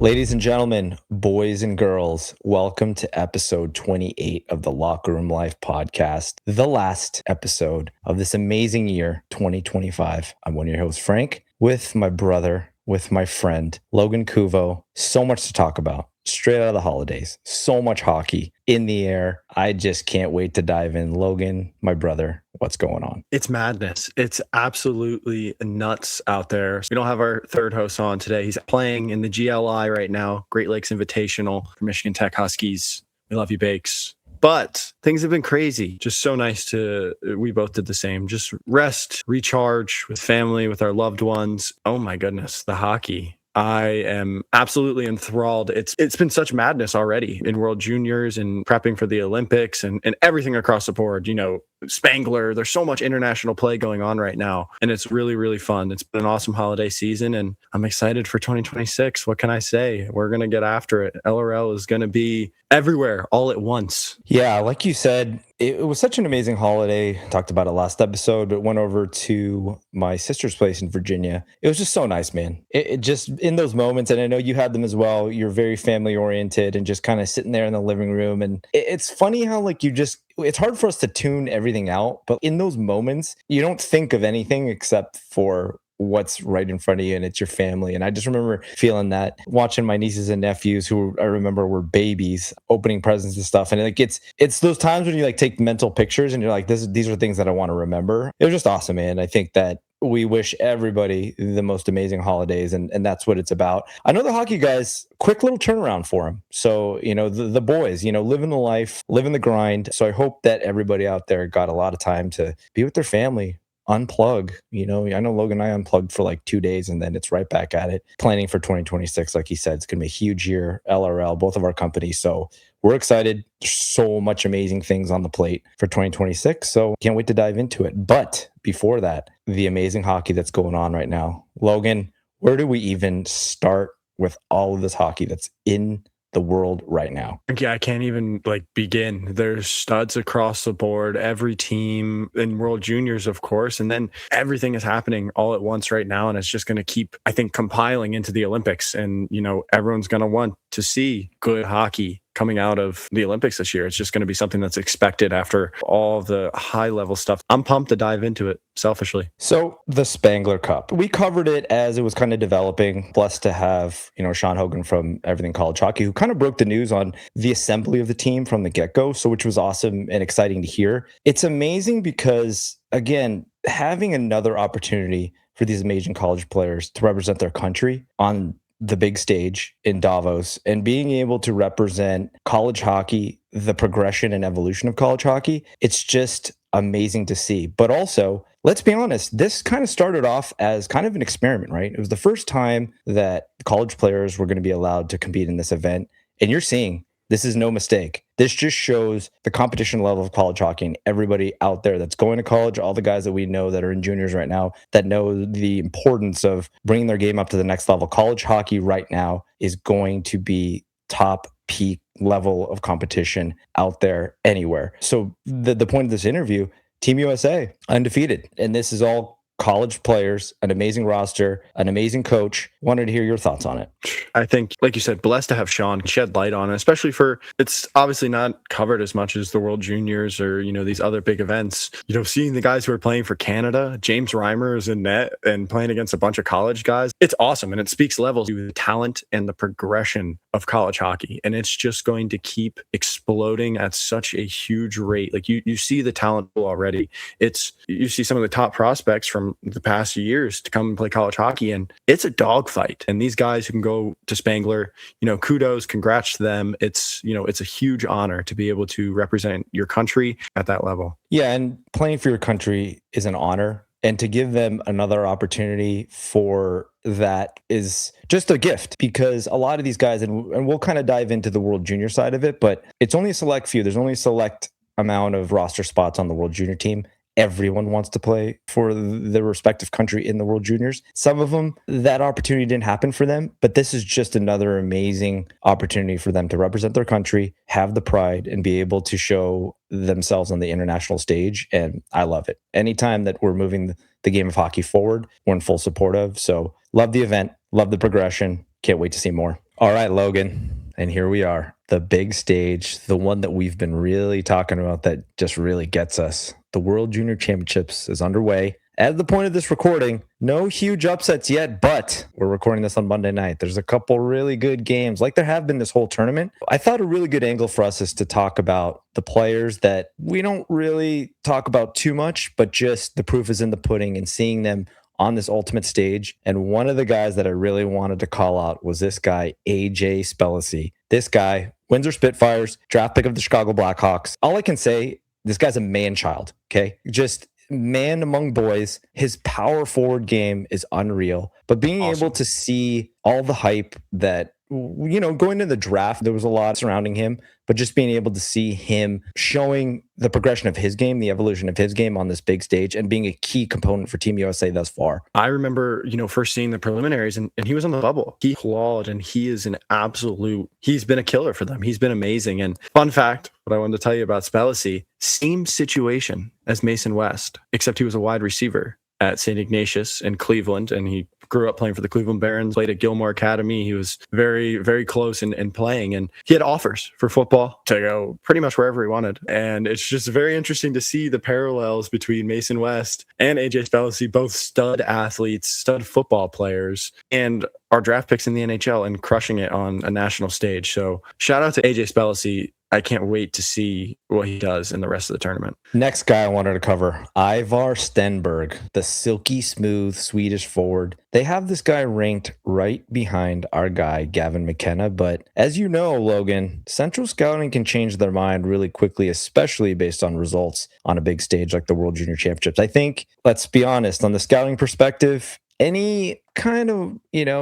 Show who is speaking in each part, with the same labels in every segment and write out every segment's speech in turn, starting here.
Speaker 1: Ladies and gentlemen, boys and girls, welcome to episode 28 of the Locker Room Life podcast, the last episode of this amazing year, 2025. I'm one of your hosts, Frank, with my brother, with my friend, Logan Kuvo. So much to talk about. Straight out of the holidays, so much hockey in the air. I just can't wait to dive in. Logan, my brother, what's going on?
Speaker 2: It's madness. It's absolutely nuts out there. We don't have our third host on today. He's playing in the GLI right now, Great Lakes Invitational for Michigan Tech Huskies. We love you, Bakes. But things have been crazy. Just so nice we both did the same. Just rest, recharge with family, with our loved ones. Oh my goodness, the hockey. I am absolutely enthralled. It's been such madness already in World Juniors and prepping for the Olympics and everything across the board. You know, Spengler, there's so much international play going on right now, and it's really, really fun. It's been an awesome holiday season, and I'm excited for 2026. What can I say? We're going to get after it. LRL is going to be everywhere all at once.
Speaker 1: Yeah, like you said, it was such an amazing holiday. Talked about it last episode, but went over to my sister's place in Virginia. It was just so nice, man. It just in those moments, and I know you had them as well. You're very family oriented and just kind of sitting there in the living room. And it's funny how it's hard for us to tune everything out, but in those moments, you don't think of anything except for what's right in front of you, and it's your family. And I just remember feeling that, watching my nieces and nephews, who I remember were babies, opening presents and stuff. And it's those times when you take mental pictures and you're like, these are things that I want to remember. It was just awesome, man. I think that we wish everybody the most amazing holidays, and that's what it's about. I know the hockey guys, quick little turnaround for them. So, the boys, living the life, living the grind. So I hope that everybody out there got a lot of time to be with their family, unplug. I know Logan and I unplugged for like 2 days, and then it's right back at it. Planning for 2026, like he said, it's going to be a huge year, LRL, both of our companies. So we're excited. There's so much amazing things on the plate for 2026. So can't wait to dive into it. But before that, the amazing hockey that's going on right now. Logan, where do we even start with all of this hockey that's in the world right now?
Speaker 2: Yeah, I can't even begin. There's studs across the board, every team in World Juniors, of course, and then everything is happening all at once right now, and it's just going to keep, I think, compiling into the Olympics. And everyone's going to want to see good hockey coming out of the Olympics this year. It's just going to be something that's expected after all the high level stuff. I'm pumped to dive into it selfishly.
Speaker 1: So the Spengler Cup, we covered it as it was kind of developing. Blessed to have, Sean Hogan from Everything College Hockey, who kind of broke the news on the assembly of the team from the get-go. So which was awesome and exciting to hear. It's amazing because, again, having another opportunity for these amazing college players to represent their country on the big stage in Davos and being able to represent college hockey, the progression and evolution of college hockey, it's just amazing to see. But also, let's be honest, this kind of started off as kind of an experiment, right? It was the first time that college players were going to be allowed to compete in this event. And you're seeing, this is no mistake. This just shows the competition level of college hockey, and everybody out there that's going to college, all the guys that we know that are in juniors right now that know the importance of bringing their game up to the next level. College hockey right now is going to be top peak level of competition out there anywhere. So the point of this interview, Team USA, undefeated. And this is all college players, an amazing roster, an amazing coach. Wanted to hear your thoughts on it.
Speaker 2: I think, like you said, blessed to have Sean shed light on it, especially it's obviously not covered as much as the World Juniors or, these other big events. Seeing the guys who are playing for Canada, James Reimer is in net and playing against a bunch of college guys. It's awesome. And it speaks levels to the talent and the progression of college hockey. And it's just going to keep exploding at such a huge rate. Like you see the talent pool already. You see some of the top prospects from the past years to come and play college hockey, and it's a dogfight. And these guys who can go to Spengler, kudos, congrats to them. It's a huge honor to be able to represent your country at that level.
Speaker 1: Yeah, and playing for your country is an honor. And to give them another opportunity for that is just a gift, because a lot of these guys, and we'll kind of dive into the World Junior side of it, but it's only a select few. There's only a select amount of roster spots on the World Junior team. Everyone wants to play for the respective country in the World Juniors. Some of them, that opportunity didn't happen for them, but this is just another amazing opportunity for them to represent their country, have the pride, and be able to show themselves on the international stage. And I love it. Anytime that we're moving the game of hockey forward, we're in full support of. So love the event, love the progression. Can't wait to see more. All right, Logan. And here we are, the big stage, the one that we've been really talking about that just really gets us. The World Junior Championships is underway. At the point of this recording, no huge upsets yet, but we're recording this on Monday night. There's a couple really good games, like there have been this whole tournament. I thought a really good angle for us is to talk about the players that we don't really talk about too much, but just the proof is in the pudding and seeing them on this ultimate stage. And one of the guys that I really wanted to call out was this guy, AJ Spelliscy. This guy, Windsor Spitfires, draft pick of the Chicago Blackhawks. All I can say, this guy's a man child, okay? Just man among boys. His power forward game is unreal. But being able to see all the hype that, going into the draft, there was a lot surrounding him, but just being able to see him showing the progression of his game, the evolution of his game on this big stage, and being a key component for Team USA thus far.
Speaker 2: I remember, first seeing the preliminaries and he was on the bubble. He clawed and he is he's been a killer for them. He's been amazing. And fun fact, what I wanted to tell you about Spelliscy, same situation as Mason West, except he was a wide receiver at St. Ignatius in Cleveland, and he grew up playing for the Cleveland Barons, played at Gilmore Academy. He was very, very close in playing, and he had offers for football to go pretty much wherever he wanted. And it's just very interesting to see the parallels between Mason West and AJ Spelliscy, both stud athletes, stud football players, and our draft picks in the NHL and crushing it on a national stage. So shout out to AJ Spelliscy. I can't wait to see what he does in the rest of the tournament.
Speaker 1: Next guy I wanted to cover, Ivar Stenberg, the silky smooth Swedish forward. They have this guy ranked right behind our guy, Gavin McKenna. But as you know, Logan, Central Scouting can change their mind really quickly, especially based on results on a big stage like the World Junior Championships. I think, let's be honest, on the scouting perspective, any kind of,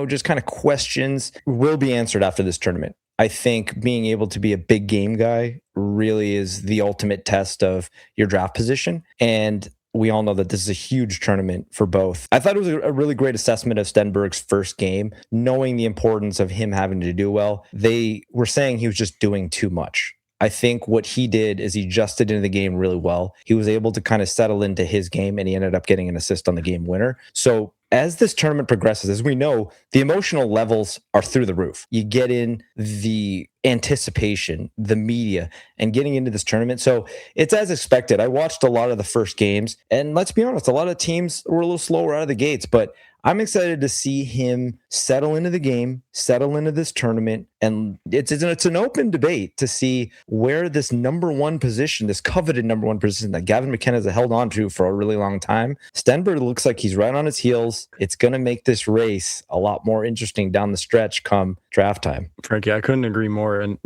Speaker 1: just kind of questions will be answered after this tournament. I think being able to be a big game guy really is the ultimate test of your draft position. And we all know that this is a huge tournament for both. I thought it was a really great assessment of Stenberg's first game, knowing the importance of him having to do well. They were saying he was just doing too much. I think what he did is he adjusted into the game really well. He was able to kind of settle into his game, and he ended up getting an assist on the game winner. So as this tournament progresses, as we know, the emotional levels are through the roof. You get in the anticipation, the media, and getting into this tournament. So it's as expected. I watched a lot of the first games, and let's be honest, a lot of teams were a little slower out of the gates, but I'm excited to see him settle into the game, settle into this tournament. And it's an open debate to see where this number one position, this coveted number one position that Gavin McKenna has held on to for a really long time. Stenberg looks like he's right on his heels. It's going to make this race a lot more interesting down the stretch come draft time.
Speaker 2: Frankie, I couldn't agree more. And,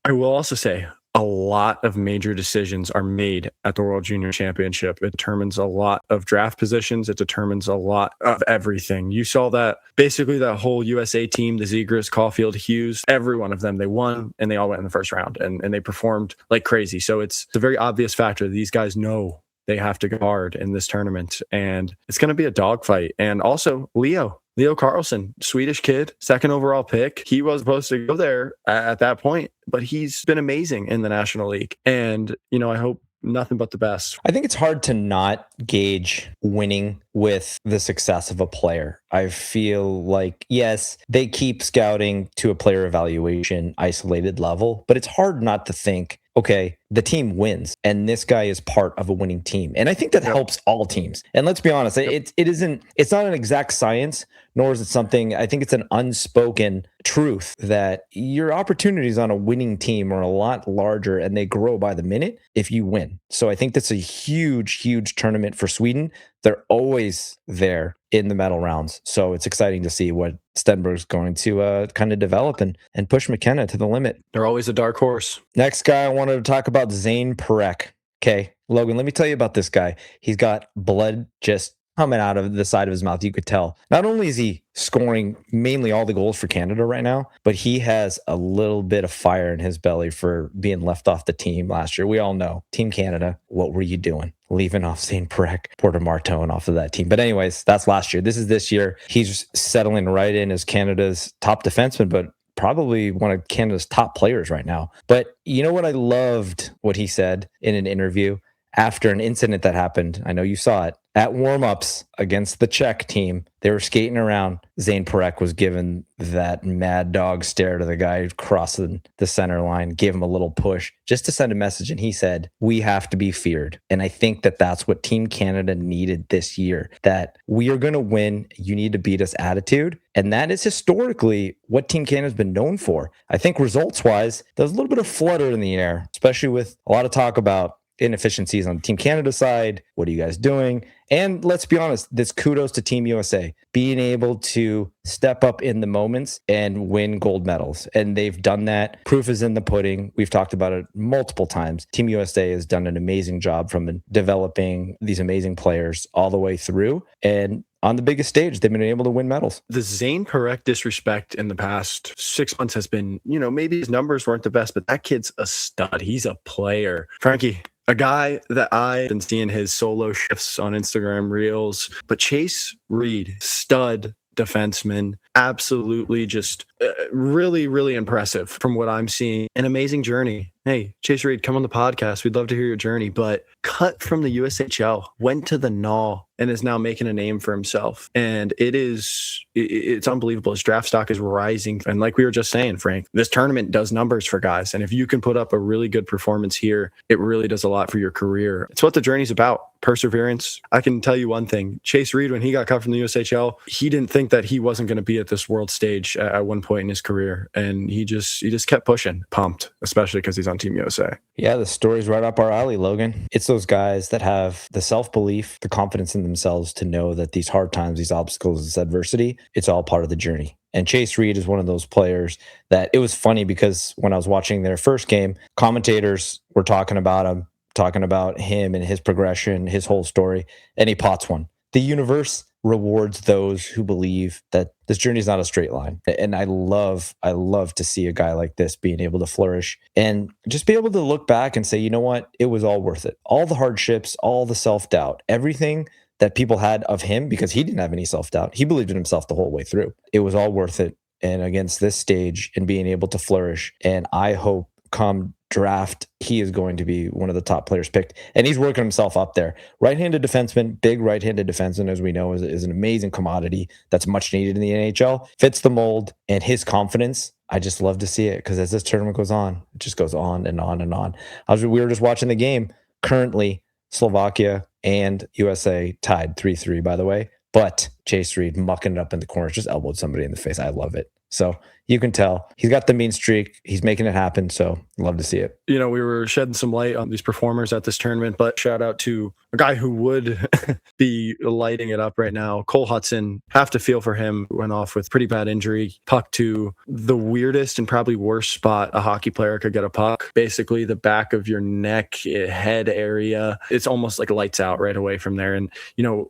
Speaker 2: I will also say, a lot of major decisions are made at the World Junior Championship. It determines a lot of draft positions. It determines a lot of everything. You saw that basically that whole USA team, the Zegras, Caulfield, Hughes, every one of them, they won and they all went in the first round and they performed like crazy. So it's a very obvious factor. These guys know they have to go hard in this tournament, and it's going to be a dogfight. And also Leo Carlson, Swedish kid, second overall pick. He was supposed to go there at that point, but he's been amazing in the National League. And, I hope nothing but the best.
Speaker 1: I think it's hard to not gauge winning with the success of a player. I feel like, yes, they keep scouting to a player evaluation isolated level, but it's hard not to think, okay, the team wins and this guy is part of a winning team. And I think that helps all teams. And let's be honest, it's not an exact science, nor is it something, I think it's an unspoken truth that your opportunities on a winning team are a lot larger and they grow by the minute if you win. So I think that's a huge, huge tournament for Sweden. They're always there in the medal rounds. So it's exciting to see what Stenberg's going to kind of develop and push McKenna to the limit.
Speaker 2: They're always a dark horse.
Speaker 1: Next guy I wanted to talk about, Zane Perek. Okay, Logan, let me tell you about this guy. He's got blood just coming out of the side of his mouth. You could tell. Not only is he scoring mainly all the goals for Canada right now, but he has a little bit of fire in his belly for being left off the team last year. We all know, Team Canada, what were you doing? Leaving off St. Perek, Porter Martone off of that team. But anyways, that's last year. This is this year. He's settling right in as Canada's top defenseman, but probably one of Canada's top players right now. But you know what I loved what he said in an interview after an incident that happened? I know you saw it at warm-ups against the Czech team, they were skating around. Zane Parekh was given that mad dog stare to the guy crossing the center line, gave him a little push just to send a message. And he said, we have to be feared. And I think that that's what Team Canada needed this year, that we are going to win. You need to beat us attitude. And that is historically what Team Canada has been known for. I think results-wise, there's a little bit of flutter in the air, especially with a lot of talk about inefficiencies on Team Canada side. What are you guys doing? And let's be honest, this kudos to Team USA, being able to step up in the moments and win gold medals. And they've done that. Proof is in the pudding. We've talked about it multiple times. Team USA has done an amazing job from developing these amazing players all the way through. And on the biggest stage, they've been able to win medals.
Speaker 2: The Zane Parekh disrespect in the past 6 months has been, maybe his numbers weren't the best, but that kid's a stud. He's a player. Frankie, a guy that I've been seeing his solo shifts on Instagram Reels, but Chase Reed, stud defenseman, absolutely just really, really impressive from what I'm seeing. An amazing journey. Hey, Chase Reed, come on the podcast. We'd love to hear your journey. But cut from the USHL, went to the NAW, and is now making a name for himself. And it's unbelievable. His draft stock is rising. And like we were just saying, Frank, this tournament does numbers for guys. And if you can put up a really good performance here, it really does a lot for your career. It's what the journey's about. Perseverance. I can tell you one thing. Chase Reed, when he got cut from the USHL, he didn't think that he wasn't going to be at this world stage at one point in his career. And he just kept pushing, pumped, especially because he's on Team USA.
Speaker 1: Yeah, the story's right up our alley, Logan. It's those guys that have the self-belief, the confidence in themselves to know that these hard times, these obstacles, this adversity, it's all part of the journey. And Chase Reed is one of those players that it was funny because when I was watching their first game, commentators were talking about him and his progression, his whole story, and he pots one. The universe rewards those who believe that this journey is not a straight line. And I love to see a guy like this being able to flourish and just be able to look back and say, you know what, it was all worth it. All the hardships, all the self-doubt, everything that people had of him, because he didn't have any self-doubt. He believed in himself the whole way through. It was all worth it. And against this stage and being able to flourish. And I hope come draft, he is going to be one of the top players picked. And he's working himself up there. Right-handed defenseman, big right-handed defenseman, as we know, is an amazing commodity that's much needed in the NHL. Fits the mold, and his confidence, I just love to see it because as this tournament goes on, it just goes on and on and on. We were just watching the game. Currently, Slovakia and USA tied 3-3, by the way. But Chase Reed mucking it up in the corners, just elbowed somebody in the face. I love it. So you can tell he's got the mean streak. He's making it happen. So love to see it.
Speaker 2: We were shedding some light on these performers at this tournament, but shout out to a guy who would be lighting it up right now. Cole Hudson, have to feel for him. Went off with pretty bad injury. Puck to the weirdest and probably worst spot a hockey player could get a puck. Basically the back of your neck, head area. It's almost like lights out right away from there. And,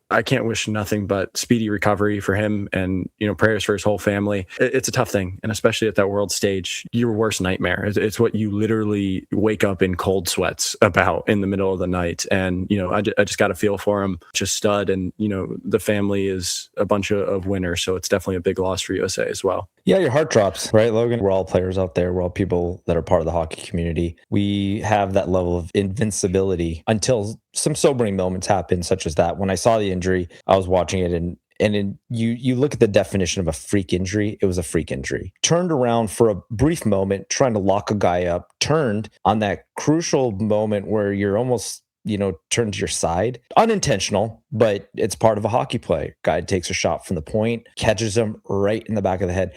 Speaker 2: I can't wish nothing but speedy recovery for him and, prayers for his whole family. It's a tough thing. And especially at that world stage, your worst nightmare. It's what you literally wake up in cold sweats about in the middle of the night. And, I just got to feel for him. Just stud. And, the family is a bunch of winners. So it's definitely a big loss for USA as well.
Speaker 1: Yeah, your heart drops, right, Logan? We're all players out there. We're all people that are part of the hockey community. We have that level of invincibility until some sobering moments happen, such as that. When I saw the injury, I was watching it and you look at the definition of a freak injury, it was a freak injury. Turned around for a brief moment, trying to lock a guy up, turned on that crucial moment where you're almost, turned to your side. Unintentional, but it's part of a hockey play. Guy takes a shot from the point, catches him right in the back of the head.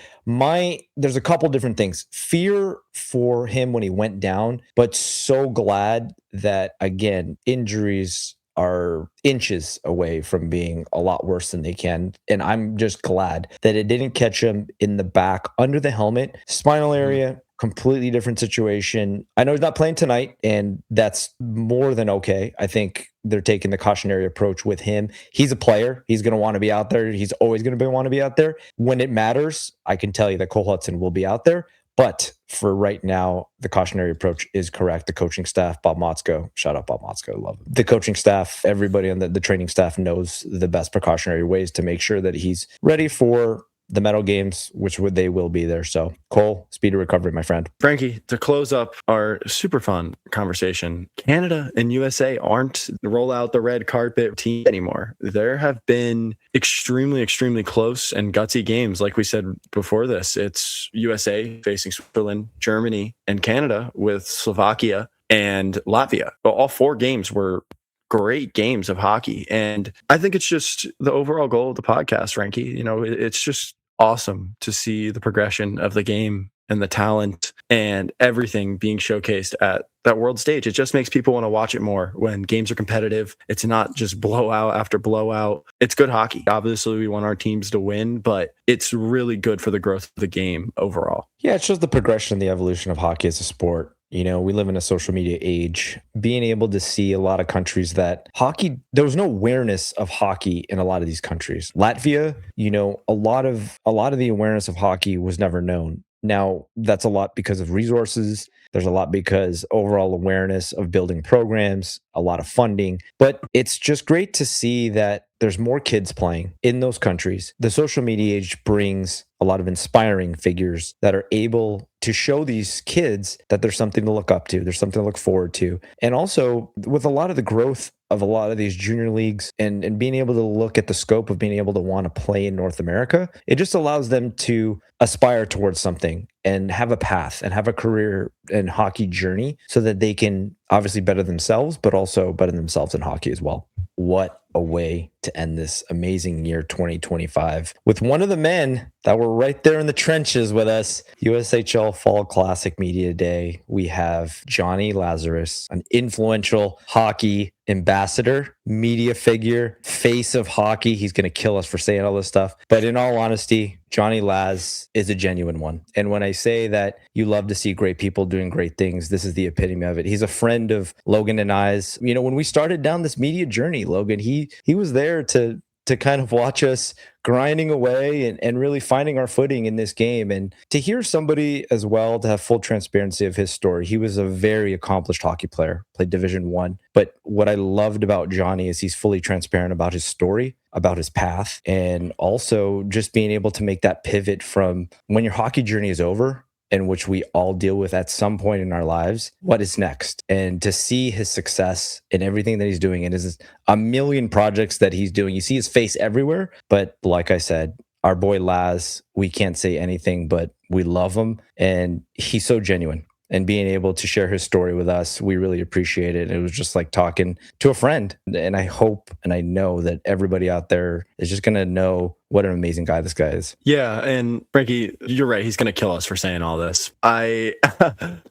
Speaker 1: There's a couple different things. Fear for him when he went down, but so glad that, again, injuries are inches away from being a lot worse than they can. And I'm just glad that it didn't catch him in the back under the helmet, spinal area, completely different situation. I know he's not playing tonight, and that's more than okay. I think they're taking the cautionary approach with him. He's a player. He's going to want to be out there. He's always going to want to be out there. When it matters, I can tell you that Cole Hudson will be out there. But for right now, the cautionary approach is correct. The coaching staff, Bob Motzko, shout out Bob Motzko, love him. The coaching staff, everybody on the training staff knows the best precautionary ways to make sure that he's ready for the medal games, which they will be there. So Cole, speedy recovery, my friend.
Speaker 2: Frankie, to close up our super fun conversation, Canada and USA aren't roll out the red carpet team anymore. There have been extremely, extremely close and gutsy games. Like we said before this, it's USA facing Switzerland, Germany, and Canada with Slovakia and Latvia. All 4 games were great games of hockey. And I think it's just the overall goal of the podcast, Frankie. You know, it's just awesome to see the progression of the game and the talent and everything being showcased at that world stage. It just makes people want to watch it more when games are competitive. It's not just blowout after blowout. It's good hockey. Obviously, we want our teams to win, but it's really good for the growth of the game overall.
Speaker 1: Yeah, it shows the progression and the evolution of hockey as a sport. You know, we live in a social media age. Being able to see a lot of countries that hockey, there was no awareness of hockey in a lot of these countries. Latvia, you know, a lot of the awareness of hockey was never known. Now, that's a lot because of resources. There's a lot because overall awareness of building programs, a lot of funding. But it's just great to see that there's more kids playing in those countries. The social media age brings a lot of inspiring figures that are able to show these kids that there's something to look up to, there's something to look forward to. And also with a lot of the growth of a lot of these junior leagues and being able to look at the scope of being able to want to play in North America, it just allows them to aspire towards something and have a path and have a career and hockey journey so that they can obviously better themselves, but also better themselves in hockey as well. What a way to end this amazing year 2025 with one of the men that were right there in the trenches with us. USHL Fall Classic Media Day. We have Jonny Lazarus, an influential hockey ambassador, media figure, face of hockey. He's going to kill us for saying all this stuff. But in all honesty, Jonny Laz is a genuine one. And when I say that you love to see great people doing great things, this is the epitome of it. He's a friend of Logan and I's. You know, when we started down this media journey, Logan, he was there to kind of watch us grinding away and really finding our footing in this game. And to hear somebody as well, to have full transparency of his story, he was a very accomplished hockey player, played Division I. But what I loved about Jonny is he's fully transparent about his story, about his path, and also just being able to make that pivot from when your hockey journey is over, in which we all deal with at some point in our lives, what is next? And to see his success in everything that he's doing, and is a million projects that he's doing. You see his face everywhere, but like I said, our boy Laz, we can't say anything, but we love him, and he's so genuine. And being able to share his story with us, we really appreciate it. It was just like talking to a friend. And I hope and I know that everybody out there is just going to know what an amazing guy this guy is.
Speaker 2: Yeah, and Frankie, you're right. He's going to kill us for saying all this.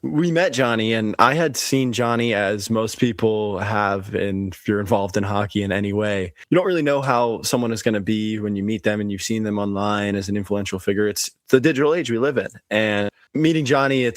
Speaker 2: We met Jonny, and I had seen Jonny as most people have, and if you're involved in hockey in any way, you don't really know how someone is going to be when you meet them and you've seen them online as an influential figure. It's the digital age we live in. And meeting Jonny,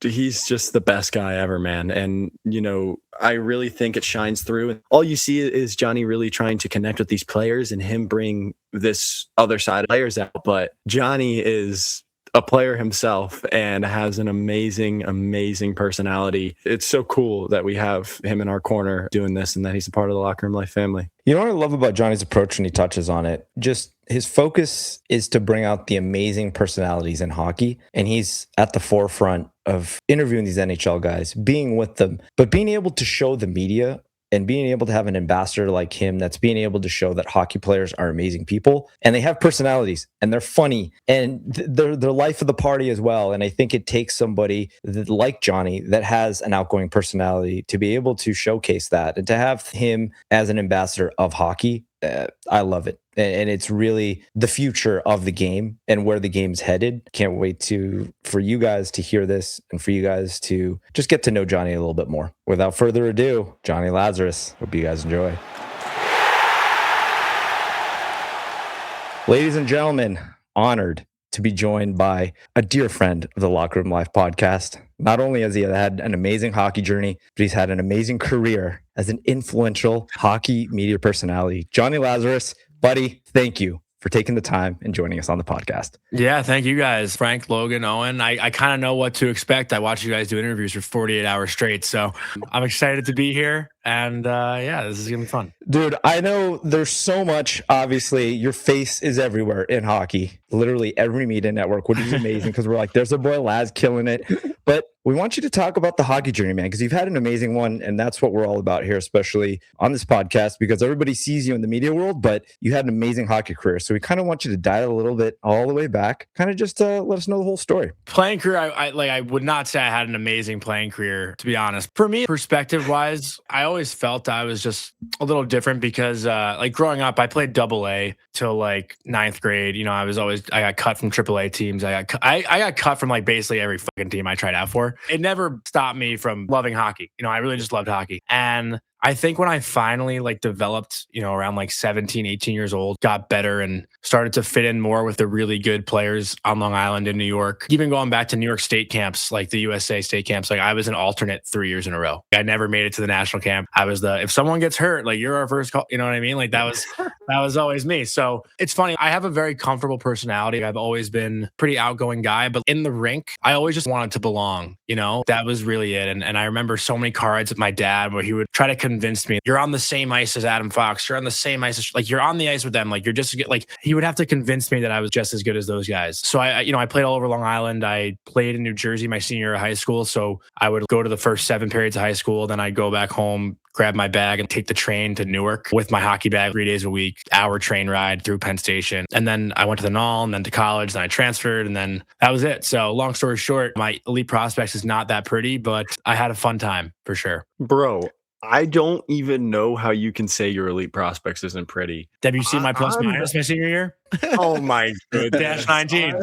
Speaker 2: he's just the best guy ever, man. And, you know, I really think it shines through. And all you see is Jonny really trying to connect with these players and him bring this other side of players out. But Jonny is a player himself and has an amazing, amazing personality. It's so cool that we have him in our corner doing this and that he's a part of the Locker Room Life family.
Speaker 1: You know what I love about Jonny's approach when he touches on it? Just his focus is to bring out the amazing personalities in hockey. And he's at the forefront of interviewing these NHL guys, being with them, but being able to show the media and being able to have an ambassador like him that's being able to show that hockey players are amazing people and they have personalities and they're funny and they're life of the party as well. And I think it takes somebody like Jonny that has an outgoing personality to be able to showcase that and to have him as an ambassador of hockey. I love it. And it's really the future of the game and where the game's headed. Can't wait for you guys to hear this and for you guys to just get to know Jonny a little bit more. Without further ado, Jonny Lazarus. Hope you guys enjoy. Ladies and gentlemen, honored to be joined by a dear friend of the Locker Room Life podcast. Not only has he had an amazing hockey journey, but he's had an amazing career as an influential hockey media personality. Jonny Lazarus, buddy, thank you for taking the time and joining us on the podcast.
Speaker 3: Yeah, thank you guys, Frank, Logan, Owen. I kind of know what to expect. I watch you guys do interviews for 48 hours straight, so I'm excited to be here. And yeah, this is going to be fun.
Speaker 1: Dude, I know there's so much. Obviously, your face is everywhere in hockey, literally every media network, which is amazing because we're like, there's a boy Laz killing it. But we want you to talk about the hockey journey, man, because you've had an amazing one. And that's what we're all about here, especially on this podcast, because everybody sees you in the media world, but you had an amazing hockey career. So we kind of want you to dial a little bit all the way back, kind of just let us know the whole story.
Speaker 3: Playing career, I would not say I had an amazing playing career, to be honest. For me, perspective wise, I always felt I was just a little different because like growing up, I played double A till like ninth grade. You know, I got cut from triple A teams. I got cut from like basically every fucking team I tried out for. It never stopped me from loving hockey. You know, I really just loved hockey. And I think when I finally like developed, you know, around like 17, 18 years old, got better and started to fit in more with the really good players on Long Island in New York, even going back to New York state camps, like the USA state camps, like I was an alternate 3 years in a row. I never made it to the national camp. I was if someone gets hurt, like you're our first call, you know what I mean? Like that was always me. So it's funny. I have a very comfortable personality. I've always been a pretty outgoing guy, but in the rink, I always just wanted to belong, you know, that was really it. And I remember so many car rides with my dad where he would try to convince me, you're on the same ice as Adam Fox. You're on the same ice as, like, you're on the ice with them. Like, you're just like, he would have to convince me that I was just as good as those guys. So I played all over Long Island. I played in New Jersey my senior year of high school. So I would go to the first 7 periods of high school. Then I'd go back home, grab my bag and take the train to Newark with my hockey bag 3 days a week, hour train ride through Penn Station. And then I went to the Null and then to college, then I transferred and then that was it. So long story short, my elite prospects is not that pretty, but I had a fun time for sure.
Speaker 2: Bro, I don't even know how you can say your elite prospects isn't pretty.
Speaker 3: Have you seen my plus minus my senior year?
Speaker 2: Oh my goodness.
Speaker 3: Dash 19.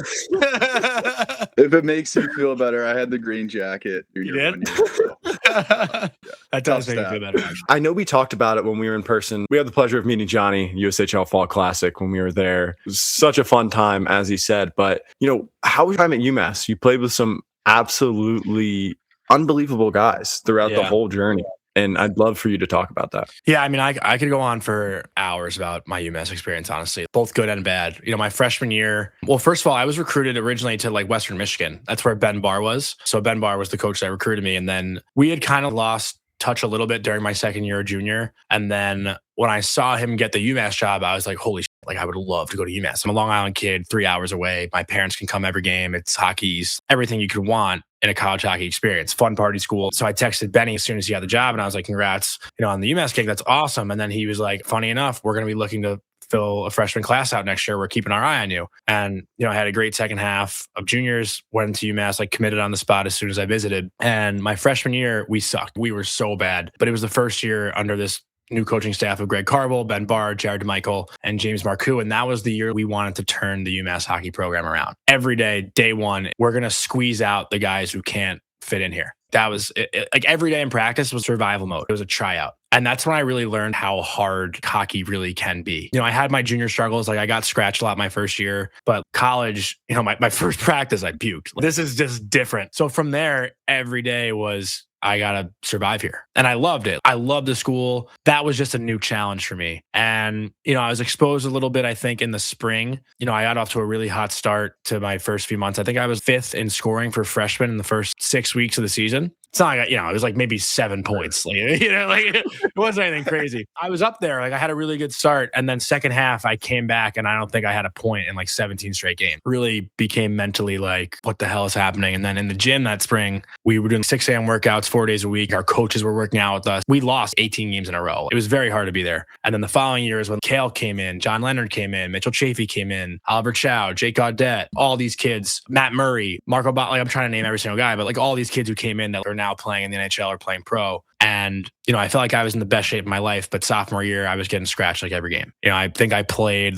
Speaker 4: If it makes you feel better, I had the green jacket.
Speaker 3: You did?
Speaker 4: Yeah.
Speaker 3: That does make me
Speaker 4: Tough
Speaker 3: feel better, actually.
Speaker 2: I know we talked about it when we were in person. We had the pleasure of meeting Johnny, USHL Fall Classic, when we were there. It was such a fun time, as he said. But, you know, how was your time at UMass? You played with some absolutely unbelievable guys throughout the whole journey. And I'd love for you to talk about that.
Speaker 3: Yeah, I mean, I could go on for hours about my UMass experience, honestly, both good and bad. You know, my freshman year, well, first of all, I was recruited originally to like Western Michigan. That's where Ben Barr was. So Ben Barr was the coach that recruited me. And then we had kind of lost touch a little bit during my second year of junior. And then when I saw him get the UMass job, I was like, holy shit, like I would love to go to UMass. I'm a Long Island kid, 3 hours away. My parents can come every game. It's hockey's everything you could want in a college hockey experience, fun party school. So I texted Benny as soon as he got the job and I was like, congrats, you know, on the UMass gig. That's awesome. And then he was like, funny enough, we're going to be looking to fill a freshman class out next year. We're keeping our eye on you. And, you know, I had a great second half of juniors, went to UMass, like committed on the spot as soon as I visited. And my freshman year, we sucked. We were so bad, but it was the first year under this new coaching staff of Greg Carvel, Ben Barr, Jared DeMichael, and James Marcoux. And that was the year we wanted to turn the UMass hockey program around. Every day, day one, we're going to squeeze out the guys who can't fit in here. That was it, like every day in practice was survival mode. It was a tryout. And that's when I really learned how hard hockey really can be. You know, I had my junior struggles. Like I got scratched a lot my first year, but college, you know, my first practice, I puked. This is just different. So from there, every day was, I got to survive here. And I loved it. I loved the school. That was just a new challenge for me. And, you know, I was exposed a little bit, I think, in the spring. You know, I got off to a really hot start to my first few months. I think I was 5th in scoring for freshmen in the first 6 weeks of the season. It's not like, you know, it was like maybe 7 points. Like, you know, like it wasn't anything crazy. I was up there. Like I had a really good start. And then second half, I came back and I don't think I had a point in like 17 straight games. Really became mentally like, what the hell is happening? And then in the gym that spring, we were doing 6 a.m. workouts 4 days a week. Our coaches were working out with us. We lost 18 games in a row. It was very hard to be there. And then the following year is when Kale came in, John Leonard came in, Mitchell Chafee came in, Oliver Chow, Jake Gaudette, all these kids, Matt Murray, Marco Bot, like I'm trying to name every single guy, but like all these kids who came in that are now playing in the NHL or playing pro. And, you know, I felt like I was in the best shape of my life, but sophomore year, I was getting scratched like every game. You know, I think I played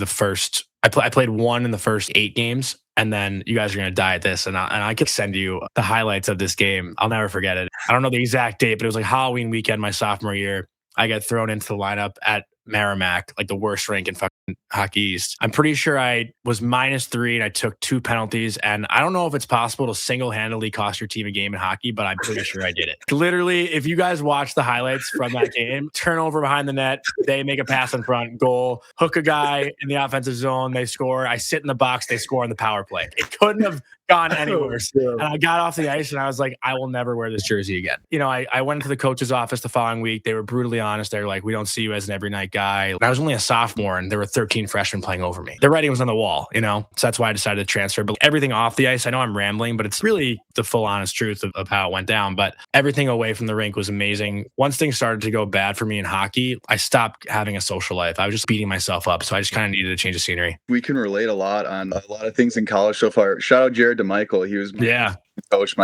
Speaker 3: I played one in the first 8 games. And then you guys are going to die at this. And I could send you the highlights of this game. I'll never forget it. I don't know the exact date, but it was like Halloween weekend, my sophomore year. I got thrown into the lineup at Merrimack, like the worst rank in fucking Hockey East. I'm pretty sure I was -3 and I took 2 penalties. And I don't know if it's possible to single-handedly cost your team a game in hockey, but I'm pretty sure I did it. Literally, if you guys watch the highlights from that game, turnover behind the net, they make a pass in front, goal, hook a guy in the offensive zone, they score. I sit in the box, they score on the power play. It couldn't have gone any worse. And I got off the ice and I was like, I will never wear this jersey again. I went into the coach's office the following week. They were brutally honest. They were like, we don't see you as an every night guy. And I was only a sophomore and there were 13 freshmen playing over me. The writing was on the wall, So that's why I decided to transfer. But everything off the ice, I know I'm rambling, but it's really the full honest truth of how it went down. But everything away from the rink was amazing. Once things started to go bad for me in hockey, I stopped having a social life. I was just beating myself up. So I just kind of needed to change the scenery.
Speaker 4: We can relate a lot on a lot of things in college so far. Shout out Jared DeMichael. He was my coach.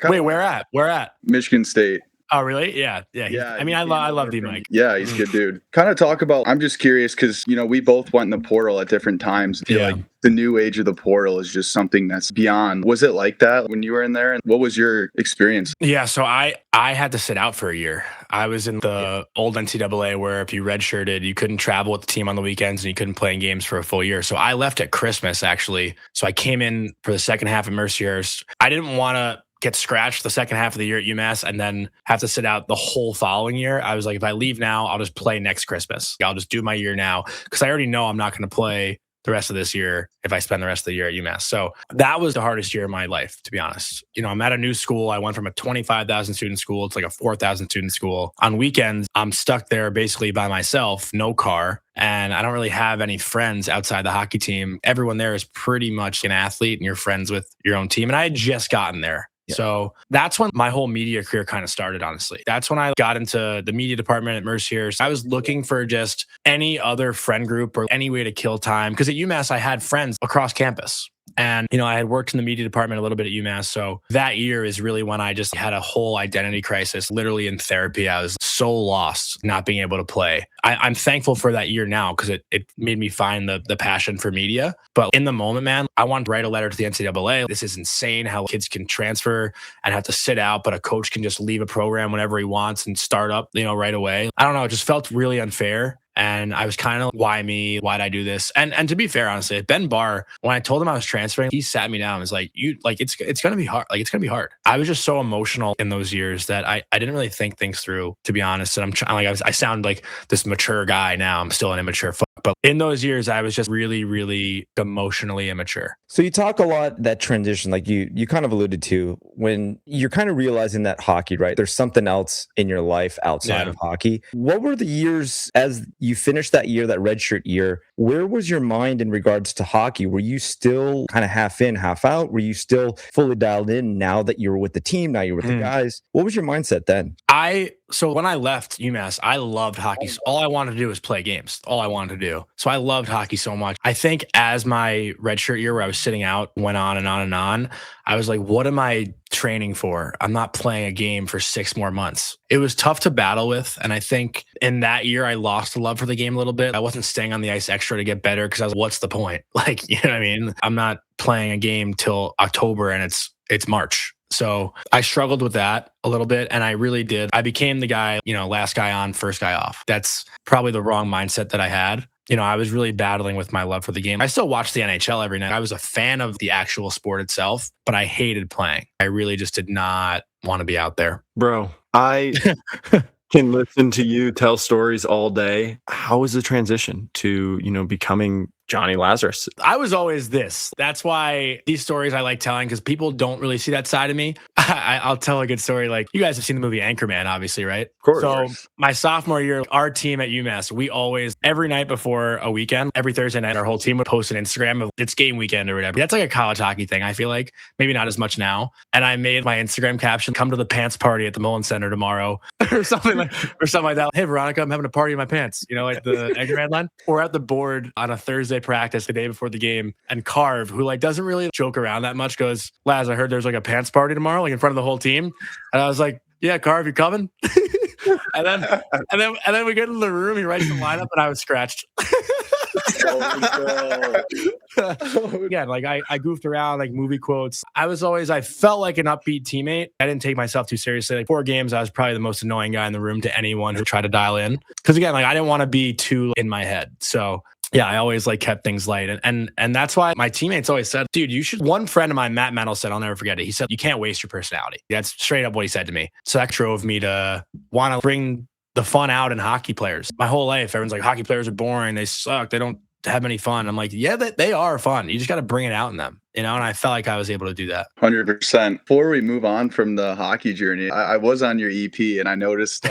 Speaker 3: Wait, where at?
Speaker 4: Michigan State.
Speaker 3: Oh, really? Yeah. I love D-Mike.
Speaker 4: Yeah, he's a good dude. Kind of talk about, I'm just curious because, we both went in the portal at different times. I feel like the new age of the portal is just something that's beyond. Was it like that when you were in there? And what was your experience?
Speaker 3: Yeah, so I had to sit out for a year. I was in the old NCAA where if you redshirted, you couldn't travel with the team on the weekends and you couldn't play in games for a full year. So I left at Christmas, actually. So I came in for the second half of Mercier's. I didn't want to get scratched the second half of the year at UMass and then have to sit out the whole following year. I was like, if I leave now, I'll just play next Christmas. I'll just do my year now because I already know I'm not going to play the rest of this year if I spend the rest of the year at UMass. So that was the hardest year of my life, to be honest. I'm at a new school. I went from a 25,000 student school to like a 4,000 student school. On weekends, I'm stuck there basically by myself, no car. And I don't really have any friends outside the hockey team. Everyone there is pretty much an athlete and you're friends with your own team. And I had just gotten there. Yeah. So that's when my whole media career kind of started, honestly. That's when I got into the media department at Mercier's. I was looking for just any other friend group or any way to kill time. Because at UMass, I had friends across campus. And, I had worked in the media department a little bit at UMass. So that year is really when I just had a whole identity crisis, literally in therapy. I was so lost not being able to play. I'm thankful for that year now because it made me find the passion for media. But in the moment, man, I wanted to write a letter to the NCAA. This is insane how kids can transfer and have to sit out, but a coach can just leave a program whenever he wants and start up, right away. I don't know. It just felt really unfair. And I was kind of, why me? Why'd I do this? And to be fair, honestly, Ben Barr, when I told him I was transferring, he sat me down and was like, it's going to be hard. It's going to be hard. I was just so emotional in those years that I didn't really think things through, to be honest. And I sound like this mature guy now. I'm still an immature fuck. But in those years, I was just really, really emotionally immature.
Speaker 1: So you talk a lot that transition, like you kind of alluded to, when you're kind of realizing that hockey, right? There's something else in your life outside of hockey. What were the years as you finished that year, that redshirt year? Where was your mind in regards to hockey? Were you still kind of half in, half out? Were you still fully dialed in now that you were with the team? Now you're with the guys. What was your mindset then?
Speaker 3: So when I left UMass, I loved hockey. All I wanted to do was play games. All I wanted to do. So I loved hockey so much. I think as my redshirt year where I was sitting out went on and on and on, I was like, what am I training for? I'm not playing a game for 6 more months. It was tough to battle with. And I think in that year, I lost the love for the game a little bit. I wasn't staying on the ice extra to get better because I was, what's the point? Like, you know what I mean? I'm not playing a game till October and it's March. So I struggled with that a little bit, and I really did. I became the guy, last guy on, first guy off. That's probably the wrong mindset that I had. I was really battling with my love for the game. I still watched the NHL every night. I was a fan of the actual sport itself, but I hated playing. I really just did not want to be out there.
Speaker 2: Bro, I can listen to you tell stories all day. How was the transition to, becoming Jonny Lazarus?
Speaker 3: I was always this. That's why these stories I like telling, because people don't really see that side of me. I'll tell a good story. Like, you guys have seen the movie Anchorman, obviously, right?
Speaker 2: Of course.
Speaker 3: So my sophomore year, our team at UMass, we always, every night before a weekend, every Thursday night, our whole team would post an Instagram of it's game weekend or whatever. That's like a college hockey thing, I feel like. Maybe not as much now. And I made my Instagram caption, come to the pants party at the Mullen Center tomorrow or something like that. Hey, Veronica, I'm having a party in my pants, like the Anchorman line. Or at the board on a Thursday practice the day before the game, and Carve, who doesn't really joke around that much, goes, Laz, I heard there's a pants party tomorrow, in front of the whole team. And I was like, yeah, Carve, you coming? and then we get in the room, he writes the lineup, and I was scratched. Again, I goofed around, movie quotes. I felt like an upbeat teammate. I didn't take myself too seriously. 4 games, I was probably the most annoying guy in the room to anyone who tried to dial in. Because again, I didn't want to be too in my head. So yeah, I always kept things light. And that's why my teammates always said, dude, you should. One friend of mine, Matt Mennel, said, I'll never forget it. He said, you can't waste your personality. That's straight up what he said to me. So that drove me to want to bring the fun out in hockey players. My whole life, everyone's like, hockey players are boring. They suck. They don't have any fun. I'm like, yeah, they are fun. You just got to bring it out in them, you know? And I felt like I was able to do that.
Speaker 4: 100%. Before we move on from the hockey journey, I was on your EP and I noticed.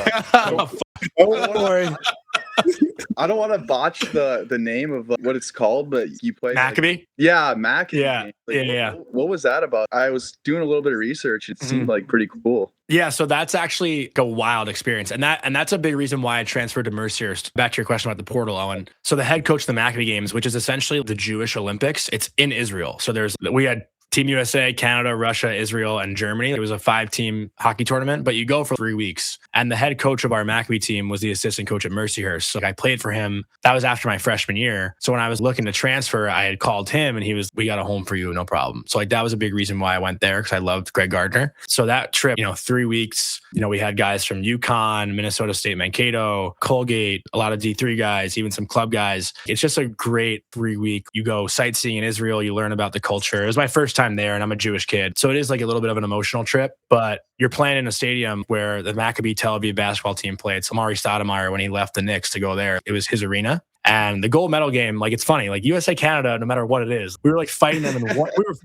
Speaker 4: I don't want to botch the name of what it's called, but you played
Speaker 3: Maccabee?
Speaker 4: Yeah, Maccabee.
Speaker 3: Yeah. Yeah.
Speaker 4: What was that about? I was doing a little bit of research. It seemed like pretty cool.
Speaker 3: Yeah, so that's actually a wild experience. And that's a big reason why I transferred to Mercyhurst. Back to your question about the portal, Owen. So the head coach of the Maccabee Games, which is essentially the Jewish Olympics, it's in Israel. So we had Team USA, Canada, Russia, Israel, and Germany. It was a 5-team hockey tournament, but you go for 3 weeks. And the head coach of our Maccabee team was the assistant coach at Mercyhurst. So I played for him. That was after my freshman year. So when I was looking to transfer, I had called him and we got a home for you, no problem. So that was a big reason why I went there, because I loved Greg Gardner. So that trip, 3 weeks, we had guys from UConn, Minnesota State Mankato, Colgate, a lot of D3 guys, even some club guys. It's just a great 3-week. You go sightseeing in Israel, you learn about the culture. It was my first time there and I'm a Jewish kid. So it is like a little bit of an emotional trip, but you're playing in a stadium where the Maccabee Tel Aviv basketball team played. So Amari Stoudemire, when he left the Knicks to go there, it was his arena. And the gold medal game, like, it's funny, like USA Canada, no matter what it is, we were like fighting them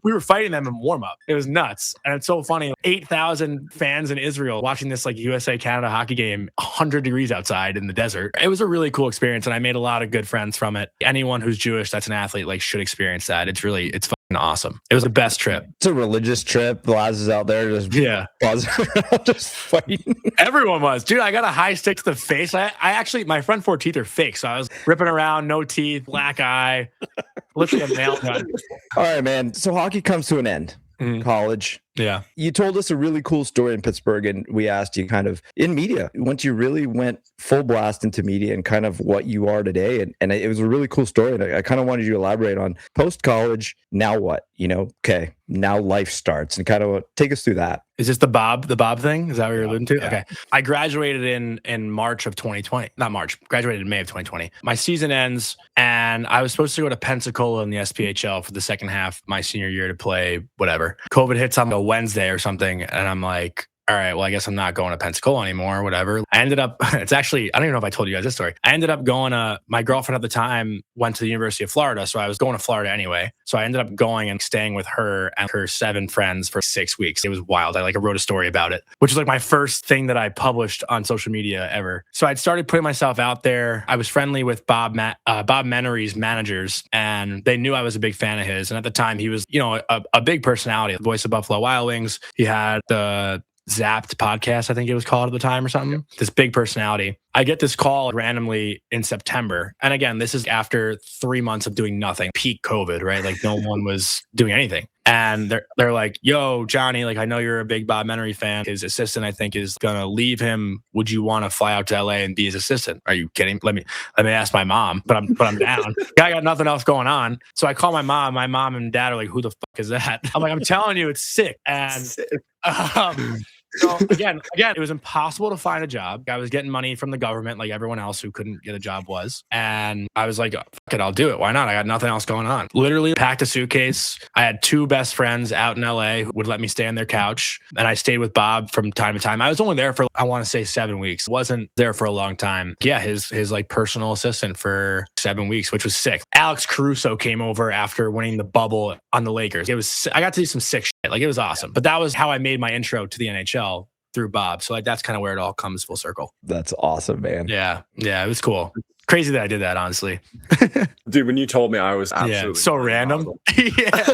Speaker 3: we were fighting them in warm up. It was nuts. And it's so funny. 8,000 fans in Israel watching this like USA Canada hockey game, 100 degrees outside in the desert. It was a really cool experience. And I made a lot of good friends from it. Anyone who's Jewish, that's an athlete, like, should experience that. It's fucking awesome. It was the best trip.
Speaker 1: It's a religious trip. Laz is out there just fighting.
Speaker 3: Everyone was. Dude, I got a high stick to the face. I actually, my front 4 teeth are fake. So I was ripping around, no teeth, black eye, literally a nail gun.
Speaker 1: All right, man. So hockey comes to an end. College.
Speaker 3: Yeah.
Speaker 1: You told us a really cool story in Pittsburgh, and we asked you kind of in media, once you really went full blast into media and kind of what you are today. And it was a really cool story. And I kind of wanted you to elaborate on post-college, now what? Okay, now life starts, and kind of take us through that.
Speaker 3: Is this the Bob thing? Is that what you're alluding to? Yeah. Okay. I graduated in March of 2020. Not March, graduated in May of 2020. My season ends, and I was supposed to go to Pensacola in the SPHL for the second half my senior year to play whatever. COVID hits on a Wednesday or something, and I'm like, all right, well, I guess I'm not going to Pensacola anymore or whatever. I ended up, it's actually, I don't even know if I told you guys this story. I ended up going my girlfriend at the time went to the University of Florida. So I was going to Florida anyway. So I ended up going and staying with her and her 7 friends for 6 weeks. It was wild. I wrote a story about it, which was like my first thing that I published on social media ever. So I'd started putting myself out there. I was friendly with Bob Menery's managers, and they knew I was a big fan of his. And at the time he was, a big personality, the voice of Buffalo Wild Wings. He had the Zapped podcast, I think it was called at the time or something. This big personality. I get this call randomly in September. And again, this is after 3 months of doing nothing, peak COVID, right? Like no one was doing anything. And they're like, yo, Johnny, like, I know you're a big Bob Menery fan. His assistant, I think, is going to leave him. Would you want to fly out to LA and be his assistant? Are you kidding? Let me ask my mom, but I'm down. Guy got nothing else going on. So I call my mom. My mom and dad are like, who the fuck is that? I'm like, I'm telling you, it's sick. And so again, it was impossible to find a job. I was getting money from the government like everyone else who couldn't get a job was. And I was like, fuck it, I'll do it. Why not? I got nothing else going on. Literally packed a suitcase. I had 2 best friends out in LA who would let me stay on their couch. And I stayed with Bob from time to time. I was only there for, I want to say 7 weeks. Wasn't there for a long time. Yeah, his like personal assistant for 7 weeks, which was sick. Alex Caruso came over after winning the bubble on the Lakers. I got to do some sick shit. Like, it was awesome. But that was how I made my intro to the NHL. Through Bob. So like that's kind of where it all comes full circle.
Speaker 1: That's awesome, man.
Speaker 3: Yeah, it was cool. Crazy that I did that, honestly.
Speaker 2: Dude, when you told me, I was absolutely
Speaker 3: so random.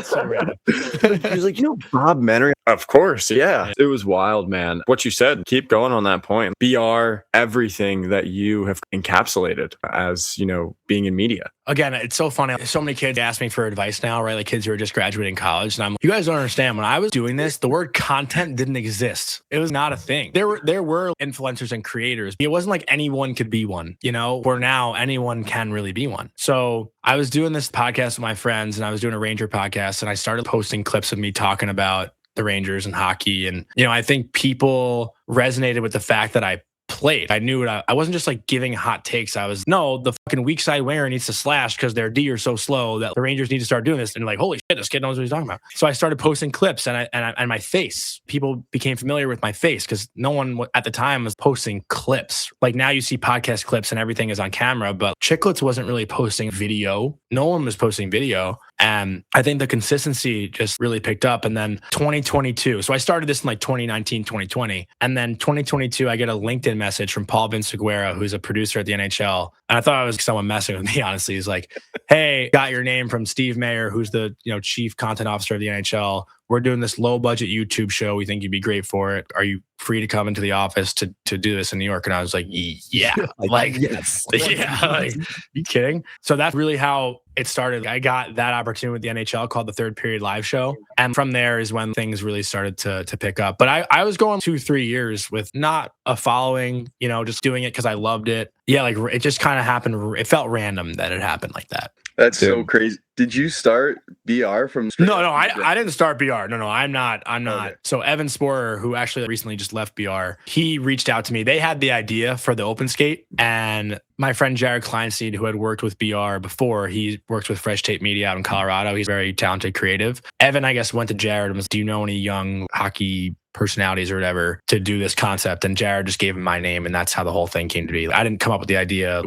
Speaker 3: So random.
Speaker 2: He was like, Bob Menery? Of course, yeah. It was wild, man. What you said, keep going on that point. BR, everything that you have encapsulated as, being in media.
Speaker 3: Again, it's so funny. So many kids ask me for advice now, right? Like kids who are just graduating college. And I'm like, you guys don't understand. When I was doing this, the word content didn't exist. It was not a thing. There were influencers and creators. It wasn't like anyone could be one, where now anyone can really be one. So I was doing this podcast with my friends, and I was doing a Ranger podcast, and I started posting clips of me talking about the Rangers and hockey. And, I think people resonated with the fact that I played. I knew it. I wasn't just like giving hot takes. No, the fucking weak side winger needs to slash because their D are so slow that the Rangers need to start doing this. And like, holy shit, this kid knows what he's talking about. So I started posting clips and my face. People became familiar with my face because no one at the time was posting clips. Like now you see podcast clips and everything is on camera, but Chicklets wasn't really posting video. No one was posting video. And I think the consistency just really picked up. And then 2022. So I started this in like 2019, 2020. And then 2022, I get a LinkedIn message from Paul Vinciguerra, who's a producer at the NHL. And I thought it was someone messing with me, honestly. He's like, hey, got your name from Steve Mayer, who's the chief content officer of the NHL. We're doing this low budget YouTube show. We think you'd be great for it. Are you free to come into the office to do this in New York? And I was like, yeah, like, yes. Yeah, like, you kidding? So that's really how it started. I got that opportunity with the NHL called the Third Period Live Show. And from there is when things really started to pick up. But I was going 2-3 years with not a following, just doing it because I loved it. Yeah, like it just kind of happened. It felt random that it happened like that.
Speaker 4: That's so crazy. Did you start BR from?
Speaker 3: No, I didn't start BR. No, I'm not.
Speaker 4: Okay.
Speaker 3: So Evan Sporer, who actually recently just left BR, he reached out to me. They had the idea for the open skate, and my friend Jared Kleinstein, who had worked with BR before, he works with Fresh Tape Media out in Colorado. He's very talented, creative. Evan, I guess, went to Jared and was, do you know any young hockey personalities or whatever to do this concept? And Jared just gave him my name, and that's how the whole thing came to be. I didn't come up with the idea.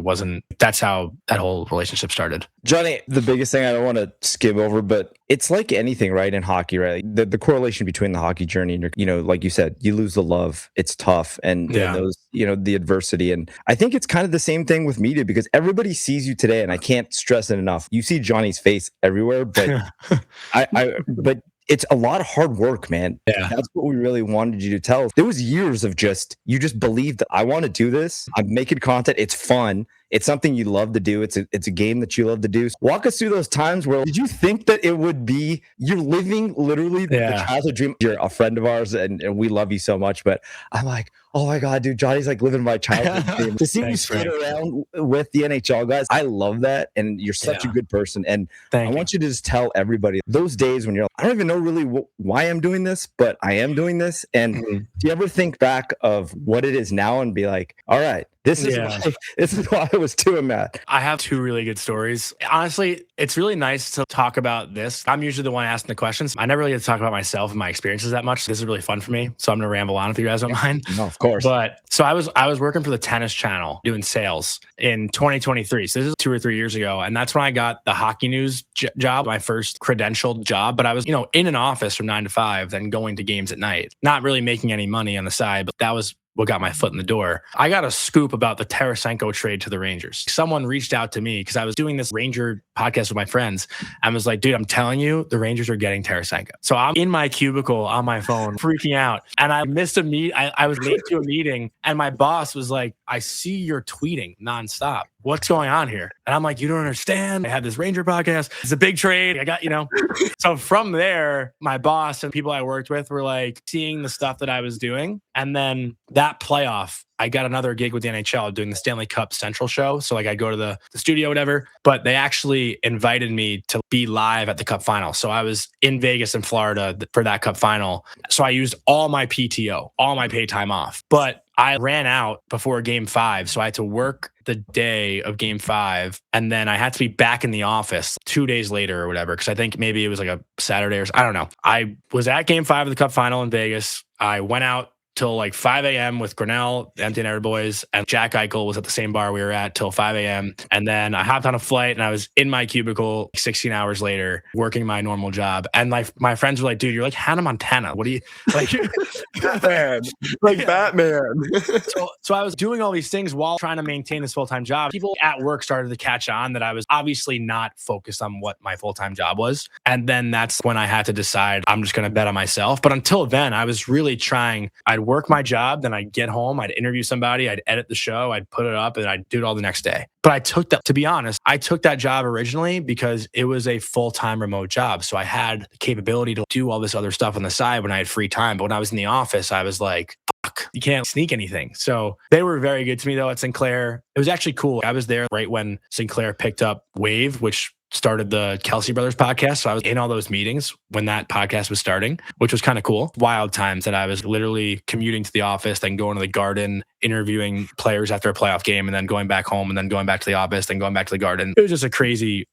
Speaker 3: That's how that whole relationship started.
Speaker 1: Johnny, the biggest thing I don't want to skim over, but it's like anything, right? In hockey, right? The correlation between the hockey journey and, like you said, you lose the love. It's tough. And those, the adversity. And I think it's kind of the same thing with media because everybody sees you today. And I can't stress it enough. You see Johnny's face everywhere, but but it's a lot of hard work, man.
Speaker 3: Yeah.
Speaker 1: That's what we really wanted you to tell. There was years of you just believed that I want to do this. I'm making content. It's fun. It's something you love to do. It's a game that you love to do. Walk us through those times where did you think that it would be, you're living literally the childhood dream. You're a friend of ours and we love you so much, but I'm like, oh my God, dude, Johnny's like living my childhood dream. To see you skate around with the NHL guys, I love that. And you're such a good person. And I want you to just tell everybody those days when you're like, I don't even know really why I'm doing this, but I am doing this. And do you ever think back of what it is now and be like, all right, this is why I was doing that.
Speaker 3: I have 2 really good stories. Honestly, it's really nice to talk about this. I'm usually the one asking the questions. I never really get to talk about myself and my experiences that much. This is really fun for me. So I'm going to ramble on if you guys don't mind.
Speaker 1: No, of course.
Speaker 3: But so I was working for the Tennis Channel doing sales in 2023. So this is 2 or 3 years ago. And that's when I got the Hockey News job, my first credentialed job. But I was, in an office from 9 to 5, then going to games at night, not really making any money on the side, but that was what got my foot in the door. I got a scoop about the Tarasenko trade to the Rangers. Someone reached out to me because I was doing this Ranger podcast with my friends and was like, dude, I'm telling you, the Rangers are getting Tarasenko. So I'm in my cubicle on my phone, freaking out. And I missed a meet. I was late to a meeting and my boss was like, I see you're tweeting nonstop. What's going on here? And I'm like, you don't understand. I had this Ranger podcast. It's a big trade. I got, So from there, my boss and people I worked with were like seeing the stuff that I was doing. And then that playoff, I got another gig with the NHL doing the Stanley Cup Central show. So like I go to the studio, whatever, but they actually invited me to be live at the Cup final. So I was in Vegas and Florida for that Cup final. So I used all my PTO, all my paid time off, but I ran out before game 5. So I had to work the day of game 5. And then I had to be back in the office 2 days later or whatever. Cause I think maybe it was like a Saturday or I don't know. I was at game 5 of the Cup final in Vegas. I went out till like 5 a.m. with Grinnell, the Empty Netter boys, and Jack Eichel was at the same bar we were at till 5 a.m. And then I hopped on a flight and I was in my cubicle 16 hours later working my normal job. And my friends were like, dude, you're like Hannah Montana. What do you like?
Speaker 2: Batman. Like Batman.
Speaker 3: So I was doing all these things while trying to maintain this full-time job. People at work started to catch on that I was obviously not focused on what my full-time job was. And then that's when I had to decide I'm just going to bet on myself. But until then, I was really trying. I'd work my job, then I'd get home, I'd interview somebody, I'd edit the show, I'd put it up, and I'd do it all the next day. But I took that, to be honest, I took that job originally because it was a full-time remote job. So I had the capability to do all this other stuff on the side when I had free time. But when I was in the office, I was like, fuck, you can't sneak anything. So they were very good to me though at Sinclair. It was actually cool. I was there right when Sinclair picked up Wave, which started the Kelsey Brothers podcast. So I was in all those meetings when that podcast was starting, which was kind of cool. Wild times that I was literally commuting to the office, then going to the Garden, interviewing players after a playoff game, and then going back home, and then going back to the office, then going back to the Garden. It was just a crazy